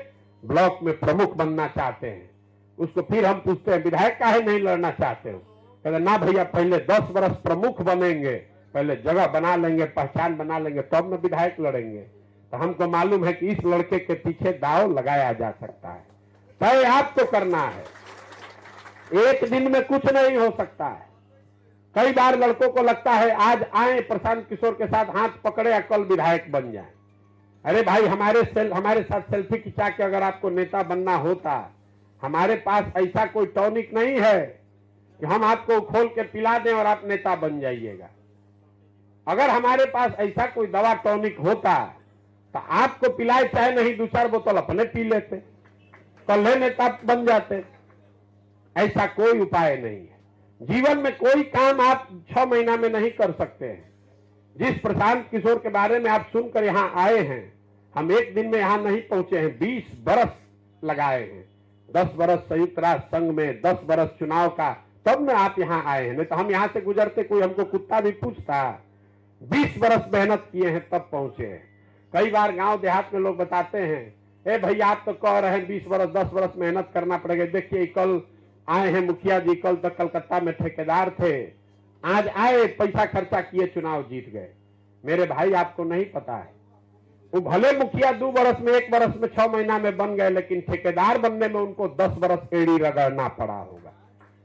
ब्लॉक में प्रमुख बनना चाहते हैं। उसको फिर हम पूछते हैं विधायक काहे नहीं लड़ना चाहते हो? कहते ना भैया पहले 10 वर्ष प्रमुख बनेंगे, पहले जगह बना लेंगे, पहचान बना लेंगे, तब में विधायक लड़ेंगे। तो हमको मालूम है कि इस लड़के के पीछे दांव लगाया जा सकता है। तय आपको करना है, एक दिन में कुछ नहीं हो सकता है। कई बार लड़कों को लगता है आज आए प्रशांत किशोर के साथ हाथ पकड़े या कल विधायक बन जाए। अरे भाई हमारे साथ सेल्फी खिंचा के अगर आपको नेता बनना होता, हमारे पास ऐसा कोई टॉनिक नहीं है कि हम आपको खोल के पिला दें और आप नेता बन जाइएगा। अगर हमारे पास ऐसा कोई दवा टॉनिक होता तो आपको पिलाए चाहे नहीं, 2-4 बोतल अपने पी लेते, कल नेता बन जाते। ऐसा कोई उपाय नहीं है। जीवन में कोई काम आप 6 महीना में नहीं कर सकते हैं। जिस प्रशांत किशोर के बारे में आप सुनकर यहाँ आए हैं, हम एक दिन में यहाँ नहीं पहुंचे हैं, 20 बरस लगाए हैं। 10 बरस संयुक्त राष्ट्र संघ में, 10 बरस चुनाव का, तब में आप यहाँ आए हैं। नहीं तो हम यहाँ से गुजरते कोई हमको कुत्ता भी पूछता। 20 बरस मेहनत किए हैं तब पहुंचे हैं। कई बार गांव देहात में लोग बताते हैं, ए भैया आप तो कह रहे हैं 20 बरस 10 बरस मेहनत करना पड़ेगा। देखिए कल आए हैं मुखिया जी, कल तक कलकत्ता में ठेकेदार थे, आज आए पैसा खर्चा किए चुनाव जीत गए। मेरे भाई आपको नहीं पता है, वो भले मुखिया 2 बरस में 1 बरस में 6 महीना में बन गए, लेकिन ठेकेदार बनने में उनको 10 बरस एड़ी रगड़ना पड़ा होगा।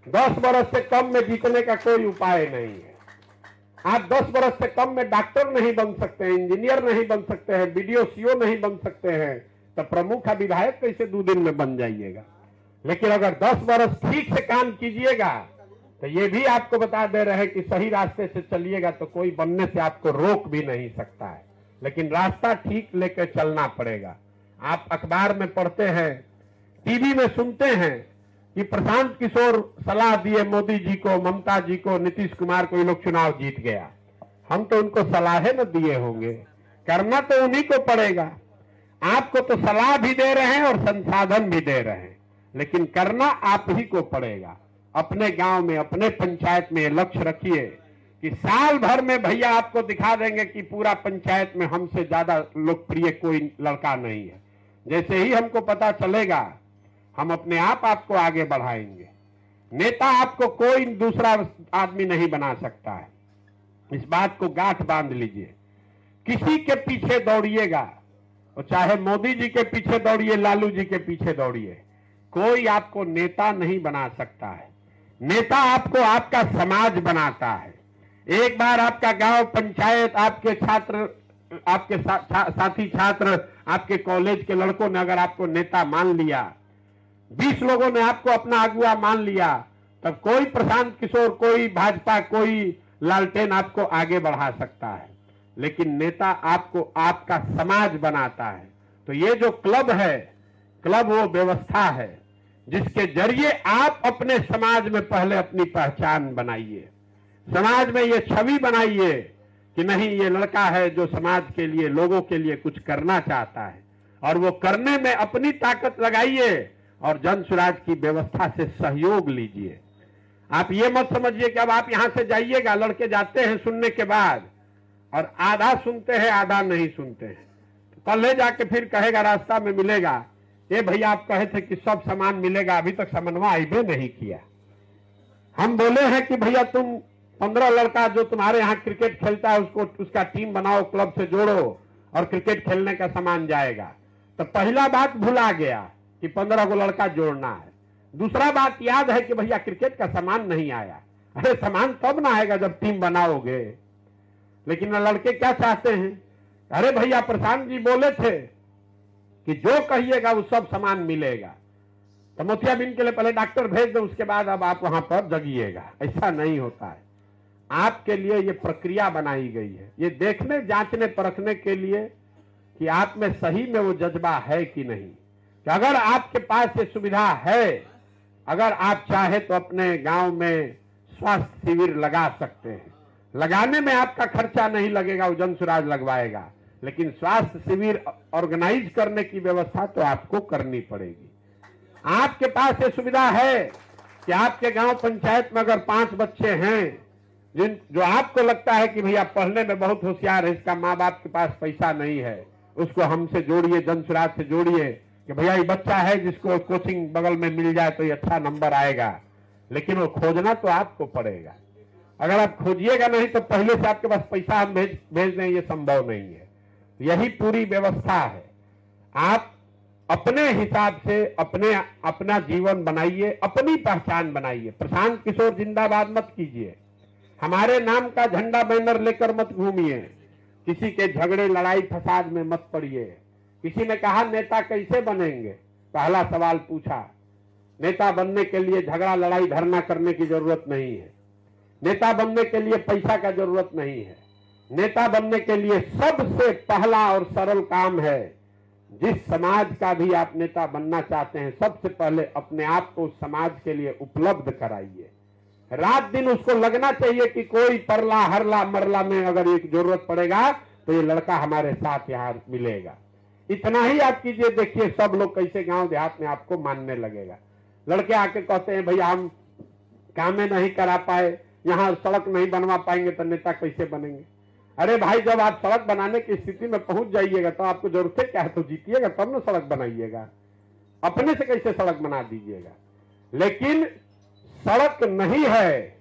10 बरस से कम में जीतने का कोई उपाय नहीं है। आप 10 बरस से कम में डॉक्टर नहीं बन सकते हैं, इंजीनियर नहीं बन सकते हैं, बीडीओ सीओ नहीं बन सकते हैं, तो प्रमुख या विधायक कैसे 2 दिन में बन जाइएगा? लेकिन अगर 10 बरस ठीक से काम कीजिएगा तो ये भी आपको बता दे रहे हैं कि सही रास्ते से चलिएगा तो कोई बनने से आपको रोक भी नहीं सकता है, लेकिन रास्ता ठीक लेकर चलना पड़ेगा। आप अखबार में पढ़ते हैं, टीवी में सुनते हैं कि प्रशांत किशोर सलाह दिए मोदी जी को, ममता जी को, नीतीश कुमार को, ये लोग चुनाव जीत गया। हम तो उनको सलाहें न दिए होंगे, करना तो उन्हीं को पड़ेगा। आपको तो सलाह भी दे रहे हैं और संसाधन भी दे रहे हैं, लेकिन करना आप ही को पड़ेगा। अपने गांव में, अपने पंचायत में लक्ष्य रखिए कि साल भर में भैया आपको दिखा देंगे कि पूरा पंचायत में हमसे ज्यादा लोकप्रिय कोई लड़का नहीं है। जैसे ही हमको पता चलेगा हम अपने आप आपको आगे बढ़ाएंगे। नेता आपको कोई दूसरा आदमी नहीं बना सकता है, इस बात को गांठ बांध लीजिए। किसी के पीछे दौड़िएगा, और चाहे मोदी जी के पीछे दौड़िए, लालू जी के पीछे दौड़िए, कोई आपको नेता नहीं बना सकता है। नेता आपको आपका समाज बनाता है। एक बार आपका गांव पंचायत, आपके छात्र, आपके साथी छात्र, आपके कॉलेज के लड़कों ने अगर आपको नेता मान लिया, 20 लोगों ने आपको अपना अगुआ मान लिया, तब कोई प्रशांत किशोर, कोई भाजपा, कोई लालटेन आपको आगे बढ़ा सकता है। लेकिन नेता आपको आपका समाज बनाता है। तो ये जो क्लब है, क्लब वो व्यवस्था है जिसके जरिए आप अपने समाज में पहले अपनी पहचान बनाइए, समाज में ये छवि बनाइए कि नहीं, ये लड़का है जो समाज के लिए, लोगों के लिए कुछ करना चाहता है, और वो करने में अपनी ताकत लगाइए और जन स्वराज की व्यवस्था से सहयोग लीजिए। आप ये मत समझिए कि अब आप यहां से जाइएगा, लड़के जाते हैं सुनने के बाद और आधा सुनते हैं आधा नहीं सुनते हैं, तो कल ले जाके फिर कहेगा रास्ता में मिलेगा, ये भैया आप कहे थे कि सब सामान मिलेगा, अभी तक समन्वय आईबे नहीं किया। हम बोले हैं कि भैया तुम 15 लड़का जो तुम्हारे यहाँ क्रिकेट खेलता है उसको, उसका टीम बनाओ, क्लब से जोड़ो और क्रिकेट खेलने का सामान जाएगा। तो पहला बात भुला गया कि 15 को लड़का जोड़ना है। दूसरा बात याद है कि भैया क्रिकेट का सामान नहीं आया। अरे सामान तब ना आएगा जब टीम बनाओगे। लेकिन लड़के क्या चाहते हैं, अरे भैया प्रशांत जी बोले थे कि जो कहिएगा वो सब सामान मिलेगा, तो मोतियाबिंद के लिए पहले डॉक्टर भेज दो, उसके बाद अब आप वहां पर जगिएगा। ऐसा नहीं होता है। आपके लिए ये प्रक्रिया बनाई गई है, ये देखने, जांचने, परखने के लिए कि आप में सही में वो जज्बा है कि नहीं। कि अगर आपके पास ये सुविधा है, अगर आप चाहे तो अपने गांव में स्वास्थ्य शिविर लगा सकते हैं। लगाने में आपका खर्चा नहीं लगेगा, वो जन स्वराज लगवाएगा, लेकिन स्वास्थ्य शिविर ऑर्गेनाइज करने की व्यवस्था तो आपको करनी पड़ेगी। आपके पास ये सुविधा है कि आपके गांव पंचायत में अगर 5 बच्चे हैं जो आपको लगता है कि भैया पढ़ने में बहुत होशियार है, इसका माँ बाप के पास पैसा नहीं है, उसको हमसे जोड़िए, जन स्वराज से जोड़िए कि भैया ये बच्चा है जिसको कोचिंग बगल में मिल जाए तो ये अच्छा नंबर आएगा। लेकिन वो खोजना तो आपको पड़ेगा। अगर आप खोजिएगा नहीं तो पहले से आपके पास पैसा हम भेज दें, ये संभव नहीं है। यही पूरी व्यवस्था है। आप अपने हिसाब से अपना जीवन बनाइए, अपनी पहचान बनाइए। प्रशांत किशोर जिंदाबाद मत कीजिए, हमारे नाम का झंडा बैनर लेकर मत घूमिए, किसी के झगड़े लड़ाई फसाद में मत पड़िए। किसी ने कहा नेता कैसे बनेंगे, पहला सवाल पूछा। नेता बनने के लिए झगड़ा लड़ाई धरना करने की जरूरत नहीं है। नेता बनने के लिए पैसा का जरूरत नहीं है। नेता बनने के लिए सबसे पहला और सरल काम है, जिस समाज का भी आप नेता बनना चाहते हैं, सबसे पहले अपने आप को उस समाज के लिए उपलब्ध कराइए। रात दिन उसको लगना चाहिए कि कोई परला हरला मरला में अगर एक जरूरत पड़ेगा तो ये लड़का हमारे साथ यहाँ मिलेगा। इतना ही आप कीजिए, देखिए सब लोग कैसे गांव देहात में आपको मानने लगेगा। लड़के आके कहते हैं भैया हम काम नहीं करा पाए, यहाँ सड़क नहीं बनवा पाएंगे तो नेता कैसे बनेंगे। अरे भाई जब आप सड़क बनाने की स्थिति में पहुंच जाइएगा तो आपको जरूरत क्या है, तो जीतिएगा तब ना सड़क बनाइएगा, अपने से कैसे सड़क बना दीजिएगा। लेकिन सड़क नहीं है,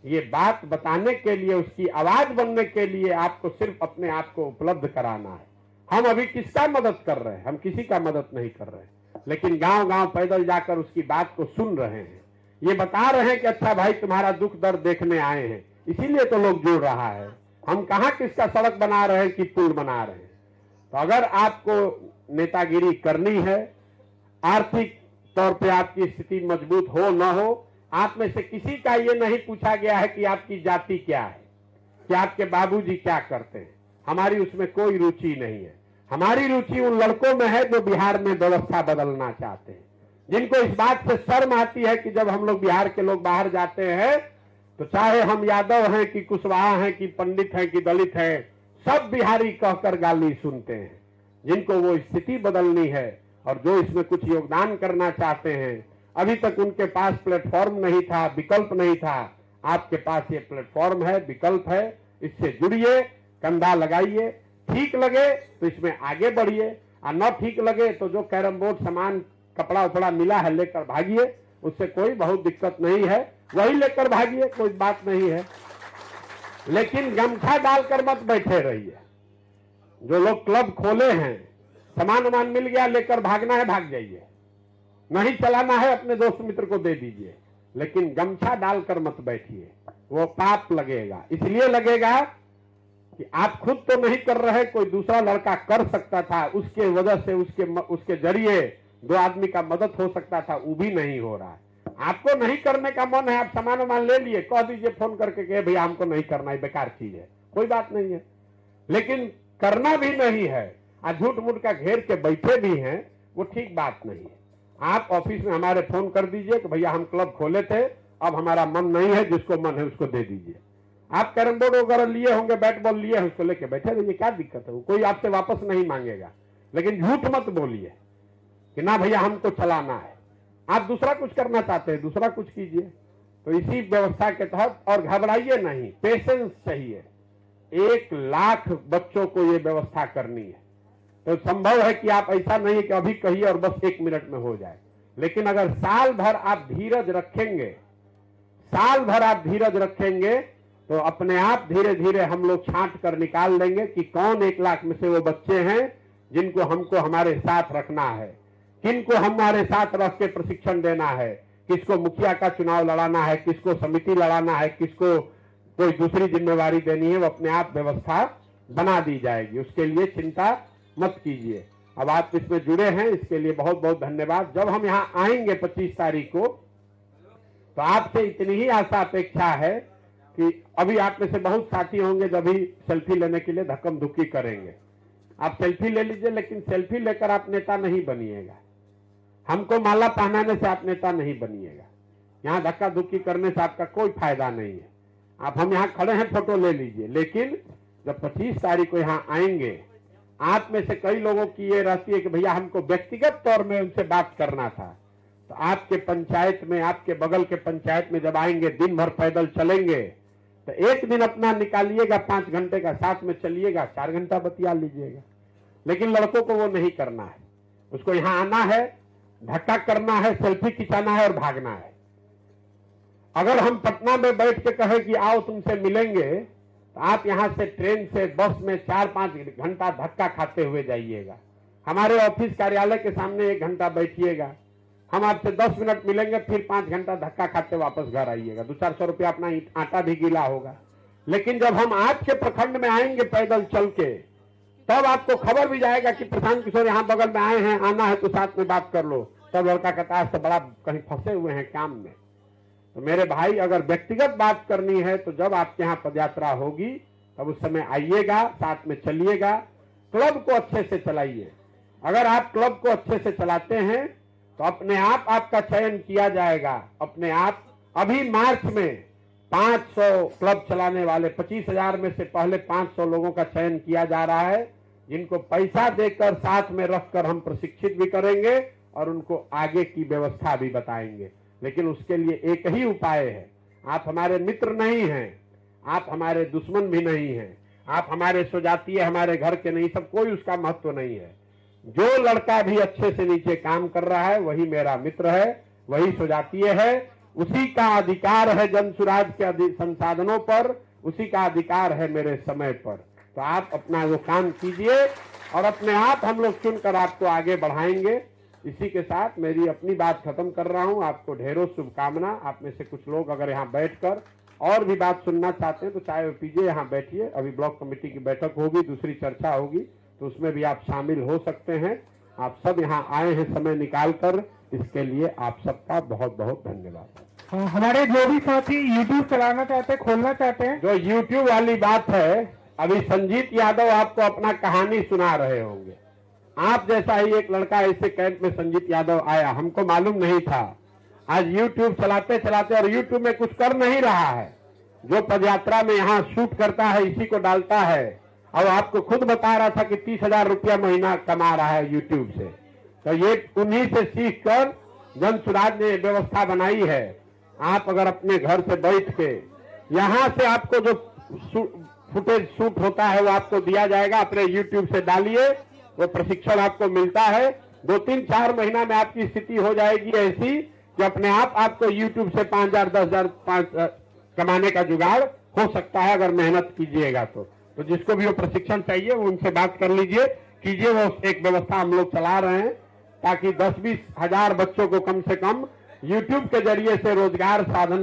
ये बात बताने के लिए, उसकी आवाज बनने के लिए आपको सिर्फ अपने आप को उपलब्ध कराना है। हम अभी किसका मदद कर रहे हैं, हम किसी का मदद नहीं कर रहे, लेकिन गांव गांव पैदल जाकर उसकी बात को सुन रहे हैं, ये बता रहे हैं कि अच्छा भाई तुम्हारा दुख दर्द देखने आए हैं, इसीलिए तो लोग जुड़ रहा है। हम कहां किसका सड़क बना रहे हैं कि पुल बना रहे हैं। तो अगर आपको नेतागिरी करनी है, आर्थिक तौर पे आपकी स्थिति मजबूत हो न हो, आप में से किसी का ये नहीं पूछा गया है कि आपकी जाति क्या है, कि आपके बाबूजी क्या करते हैं, हमारी उसमें कोई रुचि नहीं है। हमारी रुचि उन लड़कों में है जो बिहार में व्यवस्था बदलना चाहते हैं, जिनको इस बात से शर्म आती है कि जब हम लोग बिहार के लोग बाहर जाते हैं तो चाहे हम यादव हैं कि कुशवाहा हैं कि पंडित हैं कि दलित हैं, सब बिहारी कहकर गाली सुनते हैं। जिनको वो स्थिति बदलनी है और जो इसमें कुछ योगदान करना चाहते हैं, अभी तक उनके पास प्लेटफॉर्म नहीं था, विकल्प नहीं था, आपके पास ये प्लेटफॉर्म है, विकल्प है, इससे जुड़िए, कंधा लगाइए, ठीक लगे तो इसमें आगे बढ़िए, और न ठीक लगे तो जो कैरम बोर्ड सामान कपड़ा उपड़ा मिला है लेकर भागिए, उससे कोई बहुत दिक्कत नहीं है, वही लेकर भागिए, कोई बात नहीं है। लेकिन गमछा डालकर मत बैठे रहिए। जो लोग क्लब खोले हैं, सामान वामान मिल गया, लेकर भागना है भाग जाइए, नहीं चलाना है अपने दोस्त मित्र को दे दीजिए, लेकिन गमछा डालकर मत बैठिए, वो पाप लगेगा। इसलिए लगेगा कि आप खुद तो नहीं कर रहे, कोई दूसरा लड़का कर सकता था, उसके वजह से उसके जरिए दो आदमी का मदद हो सकता था, वो भी नहीं हो रहा है। आपको नहीं करने का मन है, आप सामान वामान ले लिए, कह दीजिए फोन करके कि भैया हमको नहीं करना है, बेकार चीज है, कोई बात नहीं है। लेकिन करना भी नहीं है, झूठ मूठ का घेर के बैठे भी हैं, वो ठीक बात नहीं है। आप ऑफिस में हमारे फोन कर दीजिए कि भैया हम क्लब खोले थे, अब हमारा मन नहीं है, जिसको मन है उसको दे दीजिए। आप कैरम बोर्ड वगैरह लिए होंगे, बैट बॉल लिए हैं, उसको लेके बैठे रहिए, क्या दिक्कत है, कोई आपसे वापस नहीं मांगेगा। लेकिन झूठ मत बोलिए कि ना भैया हमको चलाना है, आप दूसरा कुछ करना चाहते हैं, दूसरा कुछ कीजिए। तो इसी व्यवस्था के तहत, और घबराइए नहीं, पेशेंस चाहिए। 1 लाख बच्चों को ये व्यवस्था करनी है, तो संभव है कि आप ऐसा नहीं कि अभी कहिए और बस 1 मिनट में हो जाए। लेकिन अगर साल भर आप धीरज रखेंगे, साल भर आप धीरज रखेंगे, तो अपने आप धीरे धीरे हम लोग छांट कर निकाल देंगे कि कौन 1 लाख में से वो बच्चे हैं जिनको हमको हमारे साथ रखना है, किनको हमारे साथ रख के प्रशिक्षण देना है, किसको मुखिया का चुनाव लड़ाना है, किसको समिति लड़ाना है, किसको कोई दूसरी जिम्मेवारी देनी है, वो अपने आप व्यवस्था बना दी जाएगी। उसके लिए चिंता मत कीजिए। अब आप इसमें जुड़े हैं, इसके लिए बहुत बहुत धन्यवाद। जब हम यहाँ आएंगे 25 तारीख को, तो आपसे इतनी ही आशा अपेक्षा है कि अभी आप में से बहुत साथी होंगे जब भी सेल्फी लेने के लिए धक्कम धुक्की करेंगे। आप सेल्फी ले लीजिए, लेकिन सेल्फी लेकर आप नेता नहीं बनिएगा, हमको माला पहनाने से आप नेता नहीं बनिएगा, यहाँ धक्का धुक्की करने से आपका कोई फायदा नहीं है। आप हम यहाँ खड़े हैं, फोटो ले लीजिए, लेकिन जब 25 तारीख को यहाँ आएंगे, आप में से कई लोगों की ये रहती है कि भैया हमको व्यक्तिगत तौर में उनसे बात करना था, तो आपके पंचायत में, आपके बगल के पंचायत में जब आएंगे, दिन भर पैदल चलेंगे, तो एक दिन अपना निकालिएगा 5 घंटे का, साथ में चलिएगा, 4 घंटा बतिया लीजिएगा। लेकिन लड़कों को वो नहीं करना है, उसको यहाँ आना है, धक्का करना है, सेल्फी खिंचाना है और भागना है। अगर हम पटना में बैठ के कहे कि आओ तुमसे मिलेंगे, तो आप यहाँ से ट्रेन से, बस में 4-5 घंटा धक्का खाते हुए जाइएगा। हमारे ऑफिस कार्यालय के सामने 1 घंटा बैठिएगा, हम आपसे 10 मिनट मिलेंगे, फिर 5 घंटा धक्का खाते वापस घर आइएगा, 200-400 रुपया अपना आटा भी गीला होगा। लेकिन जब हम आपके प्रखंड में आएंगे पैदल चल के, तब आपको खबर भी जाएगा कि प्रशांत किशोर यहाँ बगल में आए हैं, आना है तो साथ में बात कर लो। तब लड़का कहता है, बड़ा कहीं फंसे हुए हैं काम में। तो मेरे भाई, अगर व्यक्तिगत बात करनी है तो जब आपके यहाँ पदयात्रा होगी तब उस समय आइएगा, साथ में चलिएगा, क्लब को अच्छे से चलाइए। अगर आप क्लब को अच्छे से चलाते हैं तो अपने आप आपका चयन किया जाएगा, अपने आप। अभी मार्च में 500 क्लब चलाने वाले 25,000 में से पहले 500 लोगों का चयन किया जा रहा है, जिनको पैसा देकर साथ में रखकर हम प्रशिक्षित भी करेंगे और उनको आगे की व्यवस्था भी बताएंगे। लेकिन उसके लिए एक ही उपाय है, आप हमारे मित्र नहीं हैं, आप हमारे दुश्मन भी नहीं हैं, आप हमारे स्वजातीय, हमारे घर के नहीं, सब कोई उसका महत्व नहीं है। जो लड़का भी अच्छे से नीचे काम कर रहा है वही मेरा मित्र है, वही स्वजातीय है, उसी का अधिकार है जन सुराज के संसाधनों पर, उसी का अधिकार है मेरे समय पर। तो आप अपना वो काम कीजिए और अपने आप हम लोग चुनकर आपको आगे बढ़ाएंगे। इसी के साथ मेरी अपनी बात खत्म कर रहा हूं। आपको ढेरों शुभकामना। आप में से कुछ लोग अगर यहाँ बैठकर और भी बात सुनना चाहते हैं तो चाय वो पीजिए, यहाँ बैठिए। अभी ब्लॉक कमेटी की बैठक होगी, दूसरी चर्चा होगी, तो उसमें भी आप शामिल हो सकते हैं। आप सब यहाँ आए हैं समय निकालकर, इसके लिए आप सबका बहुत बहुत धन्यवाद। हमारे जो भी साथी यूट्यूब चलाना चाहते हैं, खोलना चाहते हैं, जो यूट्यूब वाली बात है, अभी संजीत यादव आपको अपना कहानी सुना रहे होंगे। आप जैसा ही एक लड़का ऐसे कैंप में संजीत यादव आया, हमको मालूम नहीं था। आज यूट्यूब चलाते चलाते, और यूट्यूब में कुछ कर नहीं रहा है, जो पदयात्रा में यहाँ शूट करता है इसी को डालता है, और आपको खुद बता रहा था कि 30,000 रुपया महीना कमा रहा है यूट्यूब से। तो ये उन्हीं से सीखकर जन सुराज ने व्यवस्था बनाई है। आप अगर अपने घर से बैठ के यहाँ से आपको जो फुटेज शूट होता है वो आपको दिया जाएगा, अपने YouTube से डालिए, वो प्रशिक्षण आपको मिलता है। 2-3-4 महीना में आपकी स्थिति हो जाएगी ऐसी कि अपने आप आपको YouTube से 5,000 10,000 कमाने का जुगाड़ हो सकता है अगर मेहनत कीजिएगा तो जिसको भी वो प्रशिक्षण चाहिए वो उनसे बात कर लीजिए, कीजिए। वो एक व्यवस्था हम लोग चला रहे हैं ताकि 10-20 हजार बच्चों को कम से कम YouTube के जरिए से रोजगार साधन